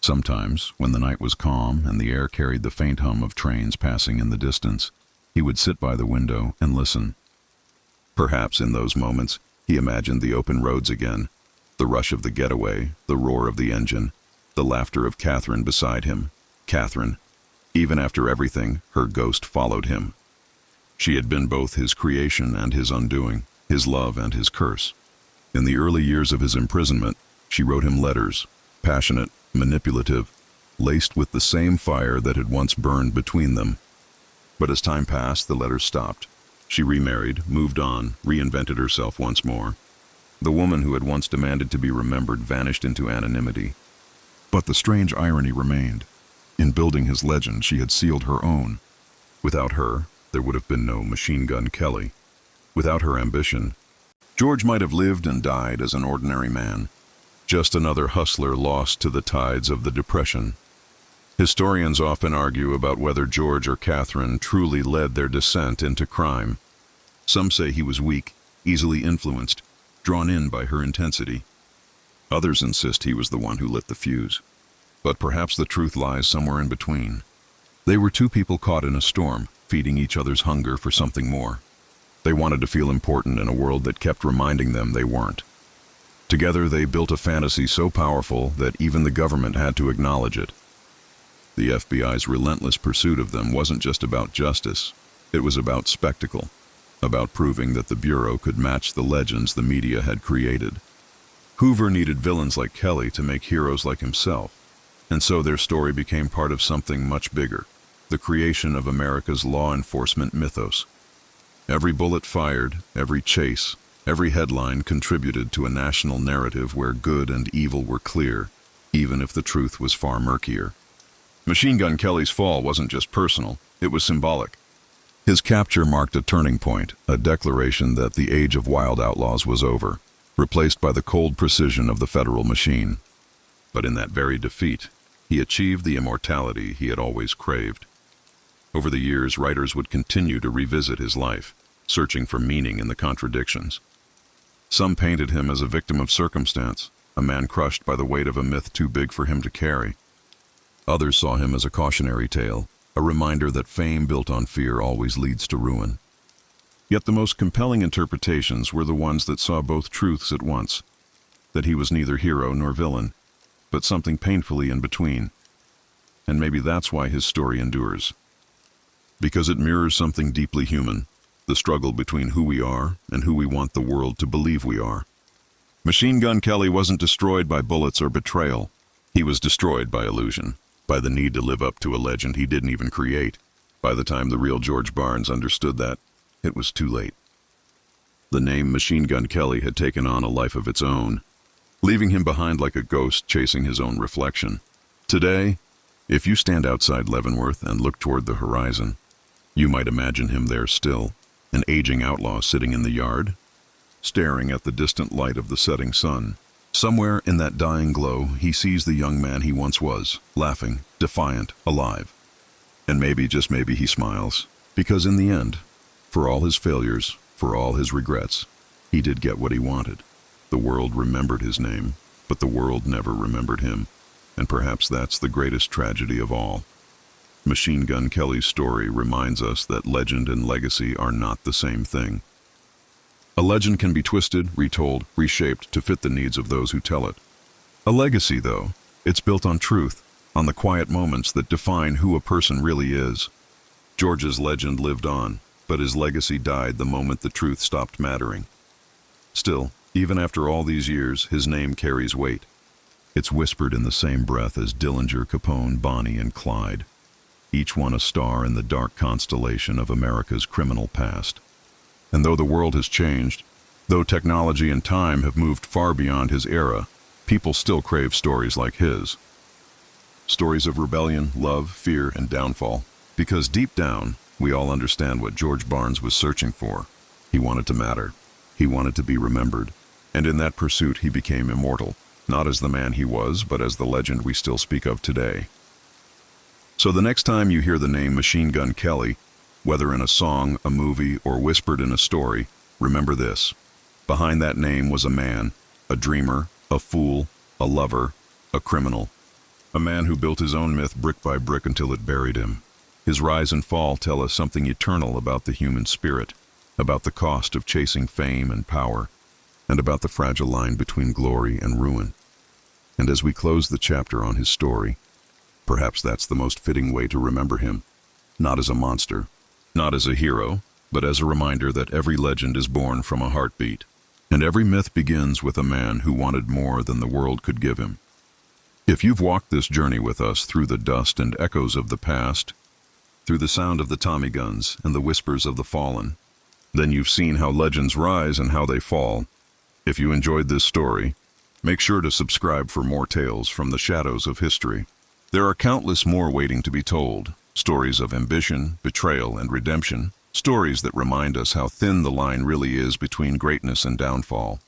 Sometimes, when the night was calm and the air carried the faint hum of trains passing in the distance, he would sit by the window and listen. Perhaps in those moments, he imagined the open roads again, the rush of the getaway, the roar of the engine, the laughter of Catherine beside him. Catherine, even after everything, her ghost followed him. She had been both his creation and his undoing, his love and his curse. In the early years of his imprisonment, she wrote him letters, passionate, manipulative, laced with the same fire that had once burned between them. But as time passed, the letters stopped. She remarried, moved on, reinvented herself once more. The woman who had once demanded to be remembered vanished into anonymity. But the strange irony remained. In building his legend, she had sealed her own. Without her, there would have been no Machine Gun Kelly. Without her ambition, George might have lived and died as an ordinary man, just another hustler lost to the tides of the Depression. Historians often argue about whether George or Catherine truly led their descent into crime. Some say he was weak, easily influenced, drawn in by her intensity. Others insist he was the one who lit the fuse. But perhaps the truth lies somewhere in between. They were two people caught in a storm, feeding each other's hunger for something more. They wanted to feel important in a world that kept reminding them they weren't. Together they built a fantasy so powerful that even the government had to acknowledge it. The FBI's relentless pursuit of them wasn't just about justice. It was about spectacle, about proving that the Bureau could match the legends the media had created. Hoover needed villains like Kelly to make heroes like himself, and so their story became part of something much bigger, the creation of America's law enforcement mythos. Every bullet fired, every chase, every headline contributed to a national narrative where good and evil were clear, even if the truth was far murkier. Machine Gun Kelly's fall wasn't just personal, it was symbolic. His capture marked a turning point, a declaration that the age of wild outlaws was over, replaced by the cold precision of the federal machine. But in that very defeat, he achieved the immortality he had always craved. Over the years, writers would continue to revisit his life, searching for meaning in the contradictions. Some painted him as a victim of circumstance, a man crushed by the weight of a myth too big for him to carry. Others saw him as a cautionary tale, a reminder that fame built on fear always leads to ruin. Yet the most compelling interpretations were the ones that saw both truths at once, that he was neither hero nor villain, but something painfully in between. And maybe that's why his story endures. Because it mirrors something deeply human, the struggle between who we are and who we want the world to believe we are. Machine Gun Kelly wasn't destroyed by bullets or betrayal. He was destroyed by illusion, by the need to live up to a legend he didn't even create. By the time the real George Barnes understood that, it was too late. The name Machine Gun Kelly had taken on a life of its own, leaving him behind like a ghost chasing his own reflection. Today, if you stand outside Leavenworth and look toward the horizon, you might imagine him there still, an aging outlaw sitting in the yard, staring at the distant light of the setting sun. Somewhere in that dying glow, he sees the young man he once was, laughing, defiant, alive. And maybe, just maybe, he smiles, because in the end, for all his failures, for all his regrets, he did get what he wanted. The world remembered his name, but the world never remembered him. And perhaps that's the greatest tragedy of all. Machine Gun Kelly's story reminds us that legend and legacy are not the same thing. A legend can be twisted, retold, reshaped to fit the needs of those who tell it. A legacy, though, it's built on truth, on the quiet moments that define who a person really is. George's legend lived on, but his legacy died the moment the truth stopped mattering. Still, even after all these years, his name carries weight. It's whispered in the same breath as Dillinger, Capone, Bonnie, and Clyde, each one a star in the dark constellation of America's criminal past. And though the world has changed, though technology and time have moved far beyond his era, people still crave stories like his. Stories of rebellion, love, fear, and downfall. Because deep down, we all understand what George Barnes was searching for. He wanted to matter. He wanted to be remembered. And in that pursuit, he became immortal, not as the man he was, but as the legend we still speak of today. So the next time you hear the name Machine Gun Kelly, whether in a song, a movie, or whispered in a story, remember this. Behind that name was a man, a dreamer, a fool, a lover, a criminal. A man who built his own myth brick by brick until it buried him. His rise and fall tell us something eternal about the human spirit, about the cost of chasing fame and power, and about the fragile line between glory and ruin. And as we close the chapter on his story, perhaps that's the most fitting way to remember him, not as a monster, not as a hero, but as a reminder that every legend is born from a heartbeat, and every myth begins with a man who wanted more than the world could give him. If you've walked this journey with us through the dust and echoes of the past, through the sound of the Tommy guns and the whispers of the fallen, then you've seen how legends rise and how they fall. If you enjoyed this story, make sure to subscribe for more tales from the shadows of history. There are countless more waiting to be told, stories of ambition, betrayal, and redemption, stories that remind us how thin the line really is between greatness and downfall.